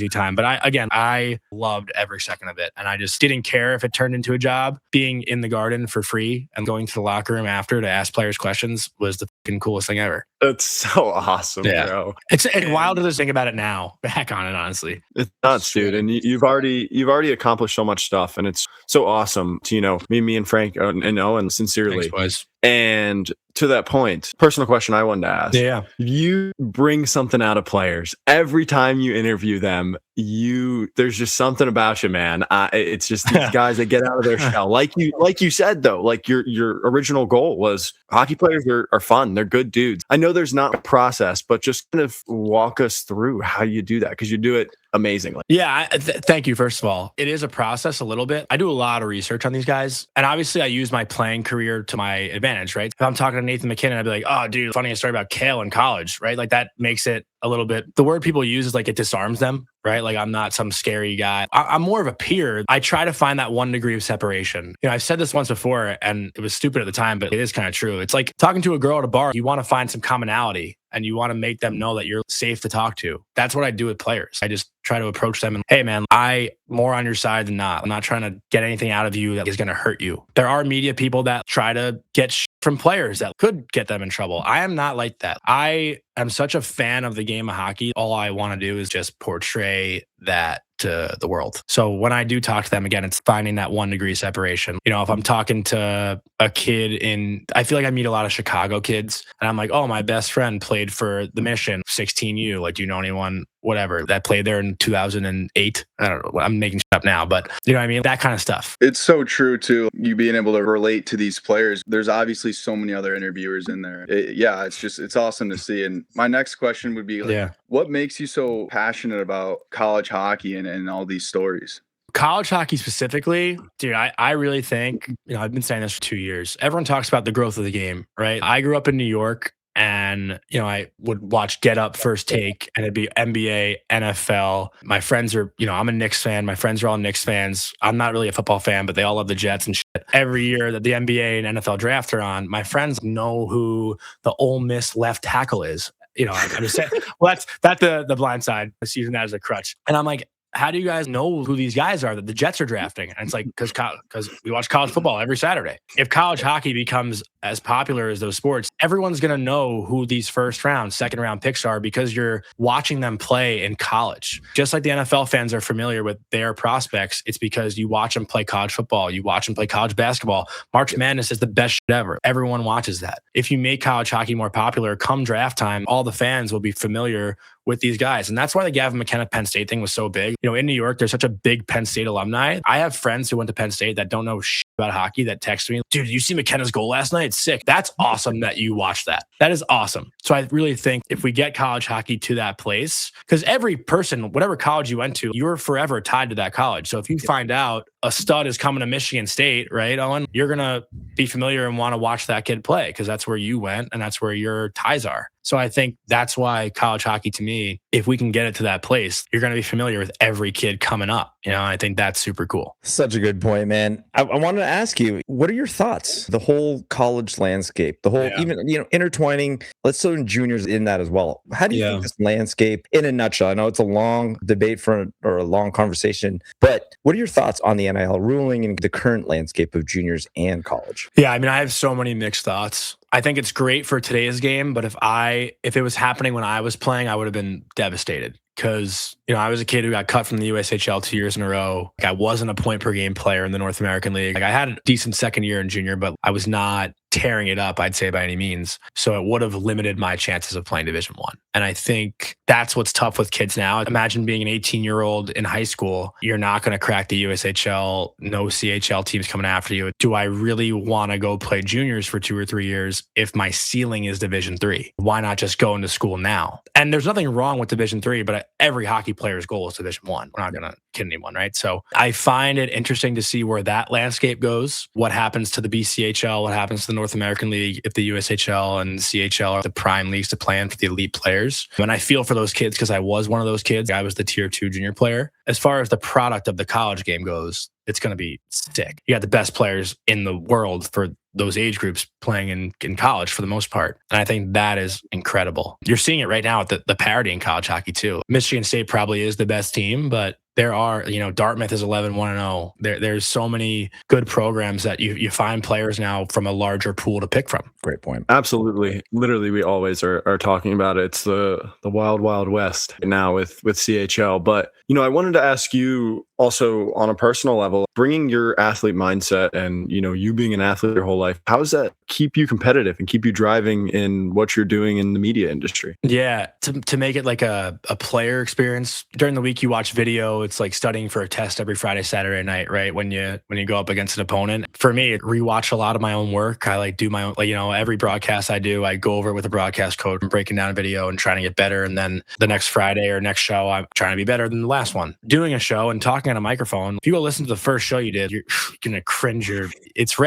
Speaker 3: time. But I loved every second of it. And I just didn't care if it turned into a job. Being in the Garden for free and going to the locker room after to ask players questions was the fucking coolest thing ever.
Speaker 2: That's so awesome, bro.
Speaker 3: It's wild to just think about it now, back on it, honestly.
Speaker 2: It's nuts, dude. And you've already accomplished so much stuff. And it's so awesome to, me and Frank and Owen, sincerely.
Speaker 3: Thanks, boys.
Speaker 2: And to that point, personal question I wanted to ask.
Speaker 3: Yeah.
Speaker 2: You bring something out of players. Every time you interview them, there's just something about you, man. It's just these guys that get out of their shell. Like you said, though, like your original goal was hockey players are fun. They're good dudes. I know there's not a process, but just kind of walk us through how you do that, because you do it amazingly.
Speaker 3: Yeah. Thank you. First of all, it is a process a little bit. I do a lot of research on these guys. And obviously I use my playing career to my advantage, right? If I'm talking to Nathan McKinnon, I'd be like, oh, dude, funniest story about Kale in college, right? Like that makes it a little bit, the word people use is like it disarms them, right? Like I'm not some scary guy. I'm more of a peer. I try to find that 1 degree of separation. I've said this once before and it was stupid at the time, but it is kind of true. It's like talking to a girl at a bar. You want to find some commonality and you want to make them know that you're safe to talk to. That's what I do with players. I just try to approach them and, hey man, I more on your side than not. I'm not trying to get anything out of you that is going to hurt you. There are media people that try to get from players that could get them in trouble. I am not like that. I am such a fan of the game of hockey. All I want to do is just portray that to the world. So when I do talk to them, again, it's finding that 1 degree separation. If I'm talking to a kid I feel like I meet a lot of Chicago kids and I'm like, oh, my best friend played for the Mission 16U. Like, do you know anyone, whatever, that played there in 2008? I don't know. I'm making shit up now, but you know what I mean? That kind of stuff.
Speaker 4: It's so true too. You being able to relate to these players. There's obviously so many other interviewers in there. It's awesome to see. And my next question would be, what makes you so passionate about college hockey and all these stories?
Speaker 3: College hockey specifically, dude, I really think, I've been saying this for 2 years. Everyone talks about the growth of the game, right? I grew up in New York and, I would watch Get Up, First Take, and it'd be NBA, NFL. My friends are, I'm a Knicks fan. My friends are all Knicks fans. I'm not really a football fan, but they all love the Jets and shit. Every year that the NBA and NFL draft are on, my friends know who the Ole Miss left tackle is. I'm just saying, well, that's the blind side. I'm using that as a crutch. And I'm like, how do you guys know who these guys are that the Jets are drafting? And it's like, because we watch college football every Saturday. If college hockey becomes as popular as those sports, everyone's going to know who these first round, second round picks are because you're watching them play in college. Just like the NFL fans are familiar with their prospects, it's because you watch them play college football. You watch them play college basketball. March Madness is the best shit ever. Everyone watches that. If you make college hockey more popular, come draft time, all the fans will be familiar with these guys. And that's why the Gavin McKenna Penn State thing was so big. In New York, there's such a big Penn State alumni. I have friends who went to Penn State that don't know shit about hockey that text me, dude, you see McKenna's goal last night? It's sick. That's awesome that you watched that. That is awesome. So I really think if we get college hockey to that place, because every person, whatever college you went to, you're forever tied to that college. So if you find out a stud is coming to Michigan State, right, Owen, you're going to be familiar and want to watch that kid play because that's where you went and that's where your ties are. So I think that's why college hockey, to me, if we can get it to that place, you're going to be familiar with every kid coming up. I think that's super cool.
Speaker 1: Such a good point, man. I wanted to ask you, what are your thoughts? The whole college landscape, the whole, even, intertwining, let's throw in juniors in that as well. How do you think this landscape, in a nutshell, I know it's a long debate or a long conversation, but what are your thoughts on the NIL ruling and the current landscape of juniors and college?
Speaker 3: Yeah, I have so many mixed thoughts. I think it's great for today's game, but if it was happening when I was playing, I would have been devastated because, I was a kid who got cut from the USHL 2 years in a row. I wasn't a point per game player in the North American League. I had a decent second year in junior, but I was not tearing it up, I'd say, by any means. So it would have limited my chances of playing Division I. And I think that's what's tough with kids now. Imagine being an 18-year-old in high school. You're not going to crack the USHL, no CHL teams coming after you. Do I really want to go play juniors for 2 or 3 years if my ceiling is Division III? Why not just go into school now? And there's nothing wrong with Division III, but every hockey player's goal is Division I. We're not going to kid anyone, right? So I find it interesting to see where that landscape goes, what happens to the BCHL, what happens to the North American League, if the USHL and CHL are the prime leagues to play in for the elite players. And I feel for those kids because I was one of those kids. I was the tier 2 junior player. As far as the product of the college game goes, it's going to be sick. You got the best players in the world for those age groups playing in college for the most part. And I think that is incredible. You're seeing it right now with the parity in college hockey too. Michigan State probably is the best team, but there are, Dartmouth is 11-1-0. There's so many good programs that you find players now from a larger pool to pick from.
Speaker 1: Great point.
Speaker 2: Absolutely. Literally, we always are talking about it. It's the wild, wild west now with CHL. But, I wanted to ask you also on a personal level, bringing your athlete mindset and, you being an athlete your whole life, how does that keep you competitive and keep you driving in what you're doing in the media industry?
Speaker 3: Yeah, to make it like a player experience. During the week, you watch video. It's like studying for a test every Friday, Saturday night, right? When you go up against an opponent. For me, rewatch a lot of my own work. I do my own, every broadcast I do, I go over it with a broadcast coach and breaking down a video and trying to get better. And then the next Friday or next show, I'm trying to be better than the last one. Doing a show and talking on a microphone. If you go listen to the first show you did, you're gonna cringe.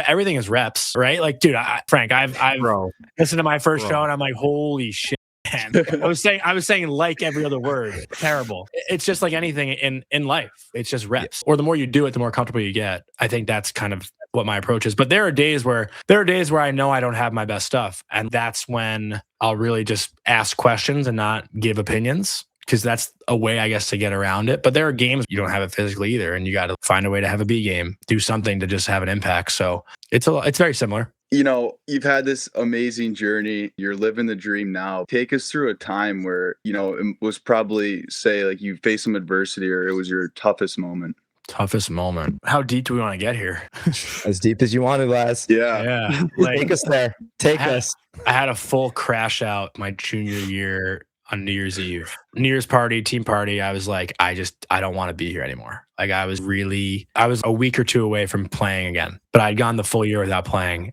Speaker 3: Everything is reps, right? Like, dude, Frank, I've listened to my first show and I'm like, holy shit. I was saying like every other word. Terrible. It's just like anything in life. It's just reps. Or the more you do it, the more comfortable you get. I think that's kind of what my approach is. But there are days where I know I don't have my best stuff. And that's when I'll really just ask questions and not give opinions. Because that's a way, I guess, to get around it. But there are games you don't have it physically either. And you got to find a way to have a B game, do something to just have an impact. So it's very similar.
Speaker 4: You've had this amazing journey. You're living the dream now. Take us through a time where, it was probably, say, like you faced some adversity or it was your toughest moment.
Speaker 3: Toughest moment. How deep do we want to get here?
Speaker 1: As deep as you wanted, Laz.
Speaker 4: Yeah.
Speaker 1: Take us there.
Speaker 3: I had a full crash out my junior year on New Year's Eve. New Year's party, team party. I was like, I don't want to be here anymore. Like I was a week or two away from playing again, but I'd gone the full year without playing.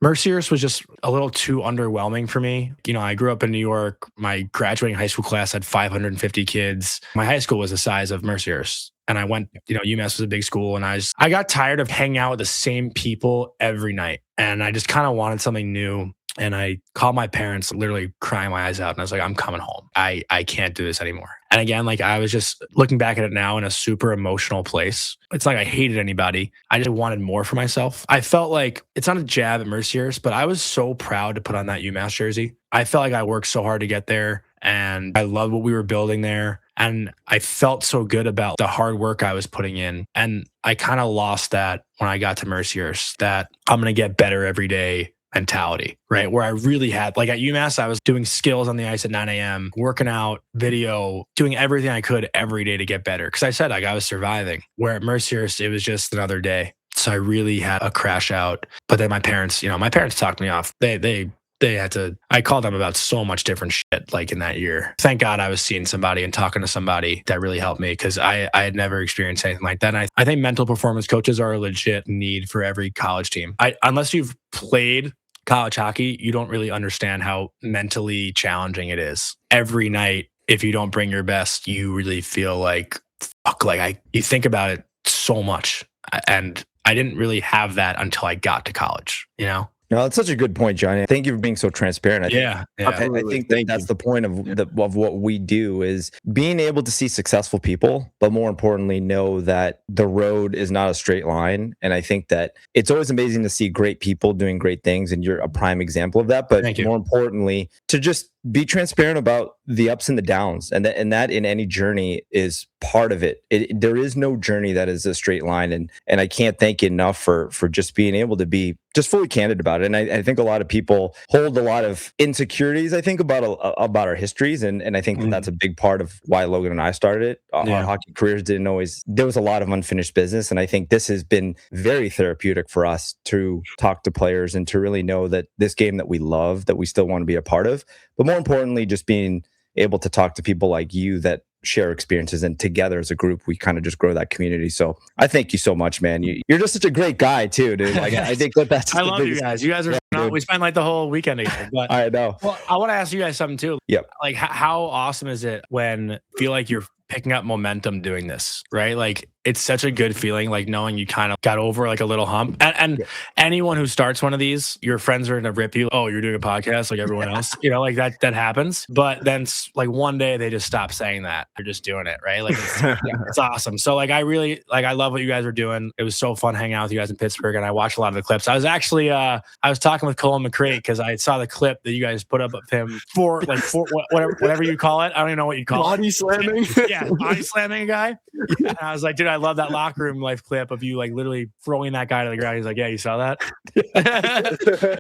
Speaker 3: Mercier's was just a little too underwhelming for me. I grew up in New York. My graduating high school class had 550 kids. My high school was the size of Mercier's. And I went, UMass was a big school. And I got tired of hanging out with the same people every night. And I just kind of wanted something new. And I called my parents, literally crying my eyes out. And I was like, I'm coming home. I can't do this anymore. And again, like I was just looking back at it now in a super emotional place. It's like I hated anybody. I just wanted more for myself. I felt like it's not a jab at Mercier's, but I was so proud to put on that UMass jersey. I felt like I worked so hard to get there and I loved what we were building there. And I felt so good about the hard work I was putting in. And I kind of lost that when I got to Mercier's, that I'm going to get better every day mentality, right? Where I really had, like at UMass, I was doing skills on the ice at 9 a.m., working out, video, doing everything I could every day to get better. Because I said, like, I was surviving. Where at Mercier's, it was just another day. So I really had a crash out. But then my parents talked me off. They had to, I called them about so much different shit like in that year. Thank God I was seeing somebody and talking to somebody that really helped me because I had never experienced anything like that. And I think mental performance coaches are a legit need for every college team. Unless you've played college hockey, you don't really understand how mentally challenging it is. Every night, if you don't bring your best, you really feel like, fuck, you think about it so much. And I didn't really have that until I got to college,
Speaker 1: No, that's such a good point, Johnny. Thank you for being so transparent. I think that's the point of what we do is being able to see successful people, but more importantly, know that the road is not a straight line. And I think that it's always amazing to see great people doing great things, and you're a prime example of that. But more importantly, to just be transparent about the ups and the downs, and that in any journey is part of it. There is no journey that is a straight line, and I can't thank you enough for just being able to be just fully candid about it. And I think a lot of people hold a lot of insecurities, I think, about our histories, and I think that's a big part of why Logan and I started it. Our hockey careers there was a lot of unfinished business, and I think this has been very therapeutic for us to talk to players and to really know that this game that we love, that we still want to be a part of, but more importantly, just being able to talk to people like you that share experiences, and together as a group, we kind of just grow that community. So I thank you so much, man. You're just such a great guy too, dude. Like I think that's.
Speaker 3: I love you guys. You guys are No,
Speaker 1: dude.
Speaker 3: we spent like the whole weekend together. But
Speaker 1: I know.
Speaker 3: well, I want to ask you guys something too.
Speaker 1: Yep.
Speaker 3: Like, how awesome is it when you feel like you're picking up momentum doing this, right? Like, it's such a good feeling, like knowing you kind of got over like a little hump. And anyone who starts one of these, your friends are going to rip you. Oh, you're doing a podcast like everyone else, like that happens. But then like one day they just stop saying that. They're just doing it, right? Like it's awesome. So like I really I love what you guys are doing. It was so fun hanging out with you guys in Pittsburgh, and I watched a lot of the clips. I was actually I was talking with Colin McCray because I saw the clip that you guys put up of him for whatever you call it. I don't even know what you call
Speaker 2: Body slamming.
Speaker 3: Yeah, body slamming a guy. And I was like, dude, I love that locker room life clip of you like literally throwing that guy to the ground. He's like, yeah, you saw that?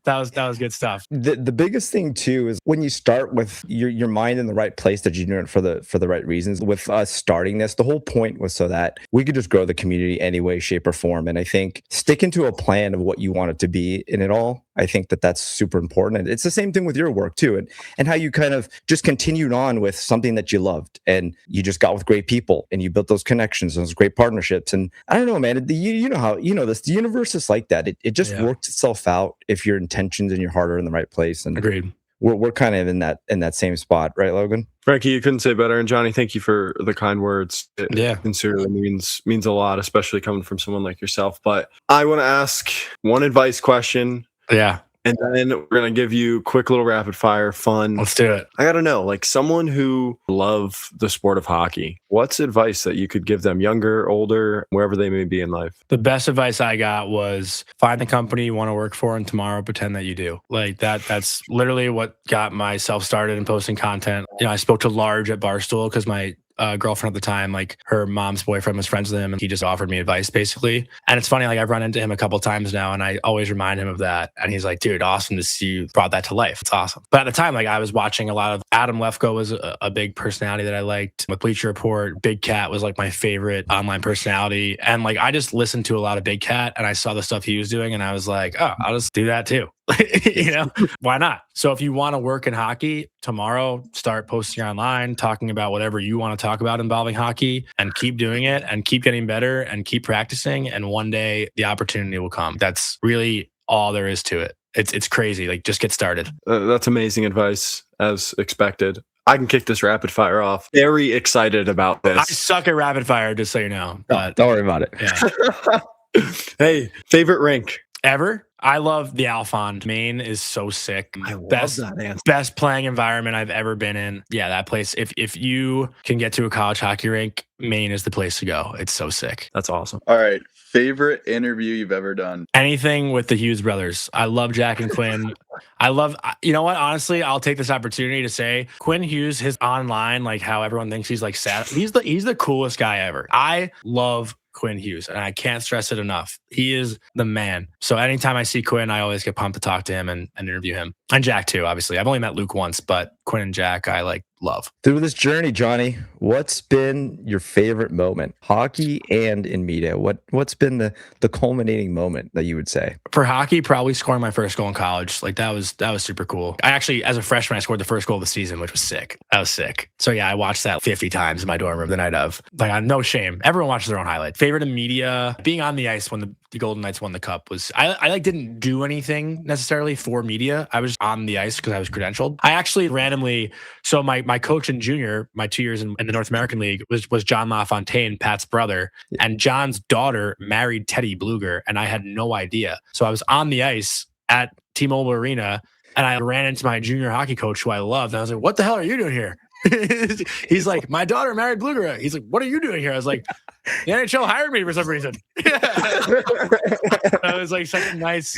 Speaker 3: that was good stuff.
Speaker 1: The biggest thing too is when you start with your mind in the right place, that you're doing it for the right reasons. With us starting this, the whole point was so that we could just grow the community any way, shape, or form. And I think sticking to a plan of what you want it to be in it all, I think that's super important. And it's the same thing with your work too, and how you kind of just continued on with something that you loved, and you just got with great people, and you built those connections, those great partnerships. And I don't know, man, you know how, this, the universe is like that. It just works itself out if your intentions and your heart are in the right place. And
Speaker 3: agreed.
Speaker 1: We're kind of in that same spot, right, Logan?
Speaker 2: Frankie, you couldn't say better. And Johnny, thank you for the kind words. It sincerely means a lot, especially coming from someone like yourself. But I want to ask one advice question.
Speaker 3: Yeah.
Speaker 2: And then we're going to give you quick little rapid fire fun.
Speaker 3: Let's do it.
Speaker 2: I got to know, like someone who loves the sport of hockey, what's advice that you could give them, younger, older, wherever they may be in life?
Speaker 3: The best advice I got was find the company you want to work for, and tomorrow pretend that you do. Like that's literally what got myself started in posting content. I spoke to Large at Barstool because my girlfriend at the time, like her mom's boyfriend was friends with him, and he just offered me advice basically. And it's funny, like I've run into him a couple times now, and I always remind him of that. And he's like, dude, awesome to see you brought that to life. It's awesome. But at the time, like I was watching a lot of Adam Lefko was a big personality that I liked. With Bleacher Report, Big Cat was like my favorite online personality. And like I just listened to a lot of Big Cat, and I saw the stuff he was doing, and I was like, oh, I'll just do that too. Why not? So if you want to work in hockey tomorrow, start posting online, talking about whatever you want to talk about involving hockey, and keep doing it and keep getting better and keep practicing. And one day the opportunity will come. That's really all there is to it. It's crazy. Like just get started.
Speaker 2: That's amazing advice, as expected. I can kick this rapid fire off. Very excited about this.
Speaker 3: I suck at rapid fire, just so you know. But
Speaker 1: don't worry about it.
Speaker 3: Yeah.
Speaker 2: Hey, favorite rink
Speaker 3: ever? I love the Alphond. Maine is so sick.
Speaker 2: I love that answer.
Speaker 3: Best playing environment I've ever been in. Yeah, that place. If you can get to a college hockey rink, Maine is the place to go. It's so sick.
Speaker 2: That's awesome.
Speaker 4: All right. Favorite interview you've ever done?
Speaker 3: Anything with the Hughes brothers. I love Jack and Quinn. I love, you know what? Honestly, I'll take this opportunity to say Quinn Hughes, his online, like how everyone thinks he's like sad. He's the coolest guy ever. I love Quinn Hughes, and I can't stress it enough. He is the man. So anytime I see Quinn, I always get pumped to talk to him and interview him. And Jack too, obviously. I've only met Luke once, but Quinn and Jack, I like love.
Speaker 1: Through this journey, Johnny, what's been your favorite moment, hockey and in media? What's been the culminating moment that you would say?
Speaker 3: For hockey, probably scoring my first goal in college. Like that was super cool. I actually, as a freshman, I scored the first goal of the season, which was sick. That was sick. So yeah, I watched that 50 times in my dorm room the night of. Like, no shame. Everyone watches their own highlight. Favorite in media, being on the ice when the Golden Knights won the cup was, I like didn't do anything necessarily for media. I was on the ice because I was credentialed. I actually randomly, so my coach in junior, my 2 years in the North American League was John LaFontaine, Pat's brother. And John's daughter married Teddy Bluger, and I had no idea. So I was on the ice at T-Mobile Arena, and I ran into my junior hockey coach who I loved. And I was like, what the hell are you doing here? He's like, my daughter married Bluger. He's like, what are you doing here? I was like, the NHL hired me for some reason. It was like such a nice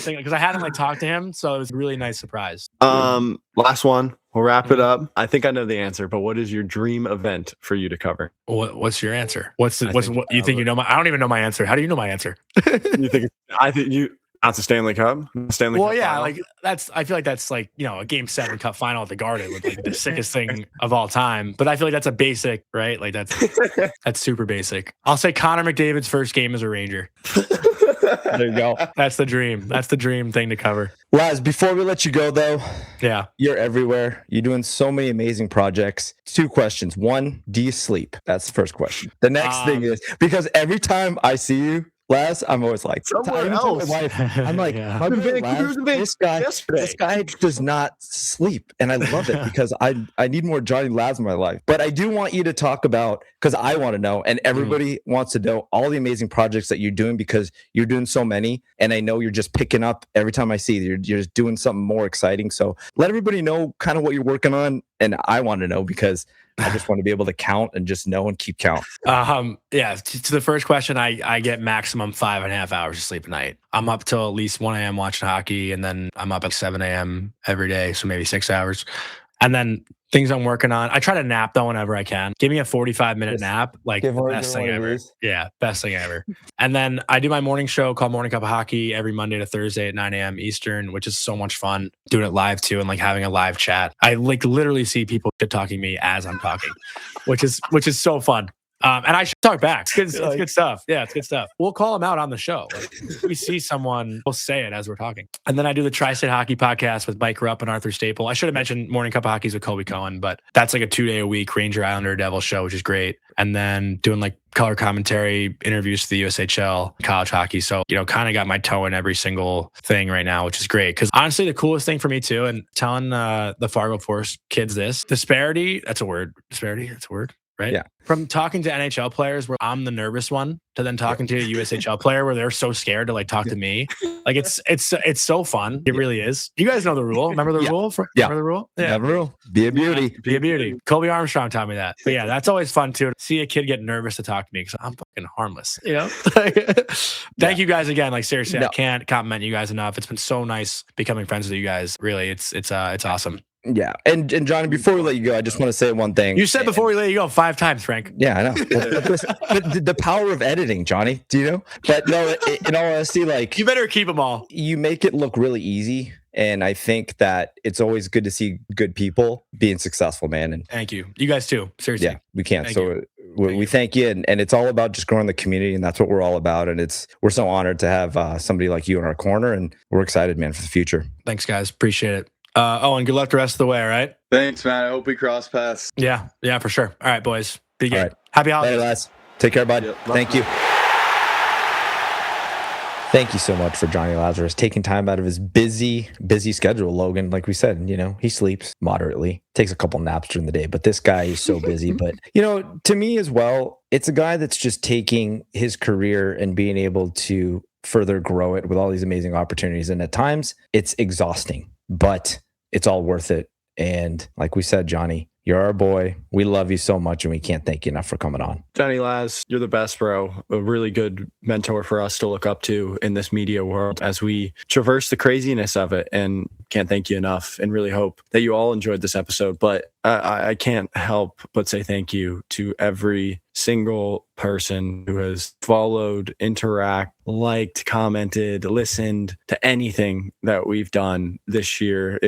Speaker 3: thing because I hadn't like talked to him, so it was a really nice surprise.
Speaker 2: Last one. We'll wrap it up. I think I know the answer, but what is your dream event for you to cover?
Speaker 3: What's your answer? What you think you know? I don't even know my answer. How do you know my answer?
Speaker 2: I think you. That's a Stanley Cup. Stanley Cup
Speaker 3: yeah,
Speaker 2: final.
Speaker 3: like I feel like that's like, a Game 7 Cup final at the Garden with like the sickest thing of all time. But I feel like that's a basic, right? Like that's super basic. I'll say Connor McDavid's first game as a Ranger.
Speaker 1: There you go.
Speaker 3: That's the dream. That's the dream thing to cover.
Speaker 1: Laz, before we let you go though,
Speaker 3: yeah,
Speaker 1: you're everywhere. You're doing so many amazing projects. 2 questions. 1, do you sleep? That's the first question. The next thing is, because every time I see you, Laz, I'm always like,
Speaker 2: Somewhere
Speaker 1: I even tell
Speaker 2: else.
Speaker 1: my wife, I'm like,
Speaker 3: Yeah.
Speaker 1: my
Speaker 2: Vancouver,
Speaker 1: Laz,
Speaker 2: yesterday.
Speaker 1: this guy does not sleep, and I love it because I need more Jonny Laz in my life. But I do want you to talk about, because I want to know, and everybody wants to know all the amazing projects that you're doing, because you're doing so many, and I know you're just picking up every time I see you. You're just doing something more exciting. So let everybody know kind of what you're working on, and I want to know because I just want to be able to count and just know and keep count.
Speaker 3: Yeah. To the first question, I get maximum 5.5 hours of sleep a night. I'm up till at least 1 a.m. watching hockey, and then I'm up at 7 a.m. every day, so maybe 6 hours. And then things I'm working on, I try to nap though whenever I can. Give me a 45-minute nap, like the best thing ever. Yeah, best thing ever. And then I do my morning show called Morning Cup of Hockey every Monday to Thursday at 9 a.m. Eastern, which is so much fun. Doing it live too, and like having a live chat. I like literally see people shit talking me as I'm talking, which is so fun. And I should talk back. It's good stuff. Yeah, it's good stuff. We'll call them out on the show. Like, if we see someone, we'll say it as we're talking. And then I do the Tri-State Hockey Podcast with Mike Rupp and Arthur Staple. I should have mentioned Morning Cup of Hockey's with Colby Cohen, but that's like a 2-day-a-week Ranger Islander Devil show, which is great. And then doing like color commentary interviews for the USHL, college hockey. So, kind of got my toe in every single thing right now, which is great. Because honestly, the coolest thing for me too, and telling the Fargo Force kids this, disparity, that's a word. Disparity, that's a word. Right?
Speaker 1: Yeah.
Speaker 3: From talking to NHL players where I'm the nervous one to then talking to a USHL player where they're so scared to like talk to me. Like it's so fun. It really is. You guys know the rule. Remember the rule? Remember the rule?
Speaker 1: Yeah. The rule. Be a beauty.
Speaker 3: Be a beauty. Colby Armstrong taught me that. But yeah, that's always fun too. To see a kid get nervous to talk to me because I'm fucking harmless. Thank you guys again. Like seriously, I can't compliment you guys enough. It's been so nice becoming friends with you guys. Really, it's awesome.
Speaker 1: Yeah. And Jonny, before we let you go, I just want to say one thing.
Speaker 3: You said before we let you go 5 times, Frank.
Speaker 1: Yeah, I know. The power of editing, Jonny. Do you know? But no, in all honesty, like,
Speaker 3: you better keep them all.
Speaker 1: You make it look really easy. And I think that it's always good to see good people being successful, man. And
Speaker 3: thank you. You guys too. Seriously.
Speaker 1: Yeah, we can't. So we thank you. And it's all about just growing the community. And that's what we're all about. And we're so honored to have somebody like you in our corner. And we're excited, man, for the future.
Speaker 3: Thanks, guys. Appreciate it. And good luck the rest of the way, all right?
Speaker 4: Thanks, man. I hope we cross paths.
Speaker 3: Yeah, for sure. All right, boys. Be good.
Speaker 1: Right.
Speaker 3: Happy holidays.
Speaker 1: Later, lads. Take care, bud.
Speaker 4: Yep.
Speaker 1: Thank you. Thank you so much for Jonny Lazarus taking time out of his busy schedule, Logan. Like we said, he sleeps moderately, takes a couple naps during the day, but this guy is so busy. But, to me as well, it's a guy that's just taking his career and being able to further grow it with all these amazing opportunities. And at times it's exhausting, but it's all worth it. And like we said, Jonny, you're our boy. We love you so much, and we can't thank you enough for coming on.
Speaker 2: Jonny Laz, you're the best, bro. A really good mentor for us to look up to in this media world as we traverse the craziness of it. And can't thank you enough, and really hope that you all enjoyed this episode. But I can't help but say thank you to every single person who has followed, liked, commented, listened to anything that we've done this year.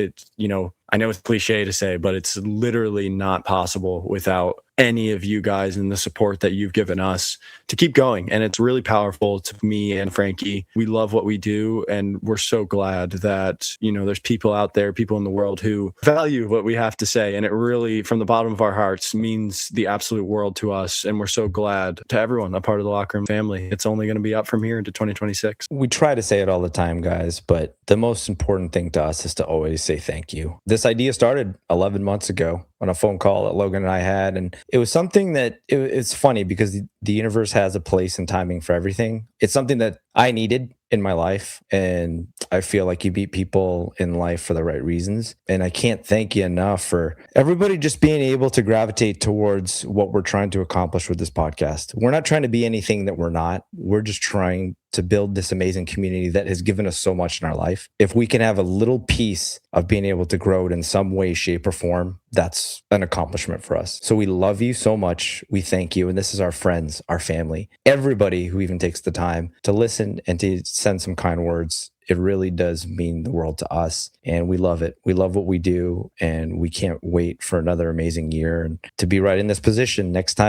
Speaker 2: I know it's cliche to say, but it's literally not possible without any of you guys and the support that you've given us to keep going. And it's really powerful to me and Frankie. We love what we do, and we're so glad that, there's people out there, people in the world who value what we have to say. And it really, from the bottom of our hearts, means the absolute world to us. And we're so glad to everyone, a part of the Locker Room family. It's only going to be up from here into 2026.
Speaker 1: We try to say it all the time, guys, but the most important thing to us is to always say thank you. This idea started 11 months ago on a phone call that Logan and I had. And it was something that it's funny because the universe has a place and timing for everything. It's something that I needed in my life. And I feel like you meet people in life for the right reasons. And I can't thank you enough for everybody just being able to gravitate towards what we're trying to accomplish with this podcast. We're not trying to be anything that we're not. We're just trying to build this amazing community that has given us so much in our life. If we can have a little piece of being able to grow it in some way, shape, or form, that's an accomplishment for us. So we love you so much. We thank you. And this is our friends, our family, everybody who even takes the time to listen and to send some kind words. It really does mean the world to us, and we love it. We love what we do, and we can't wait for another amazing year and to be right in this position next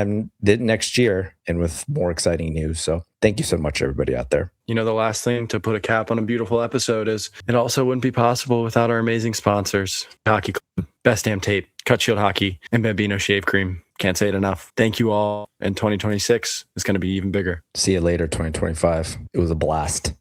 Speaker 1: year and with more exciting news. So thank you so much, everybody out there.
Speaker 2: The last thing to put a cap on a beautiful episode is it also wouldn't be possible without our amazing sponsors, Hockey Club, Best Damn Tape, Cut Shield Hockey, and Bambino Shave Cream. Can't say it enough. Thank you all. And 2026 is going to be even bigger.
Speaker 1: See you later, 2025. It was a blast.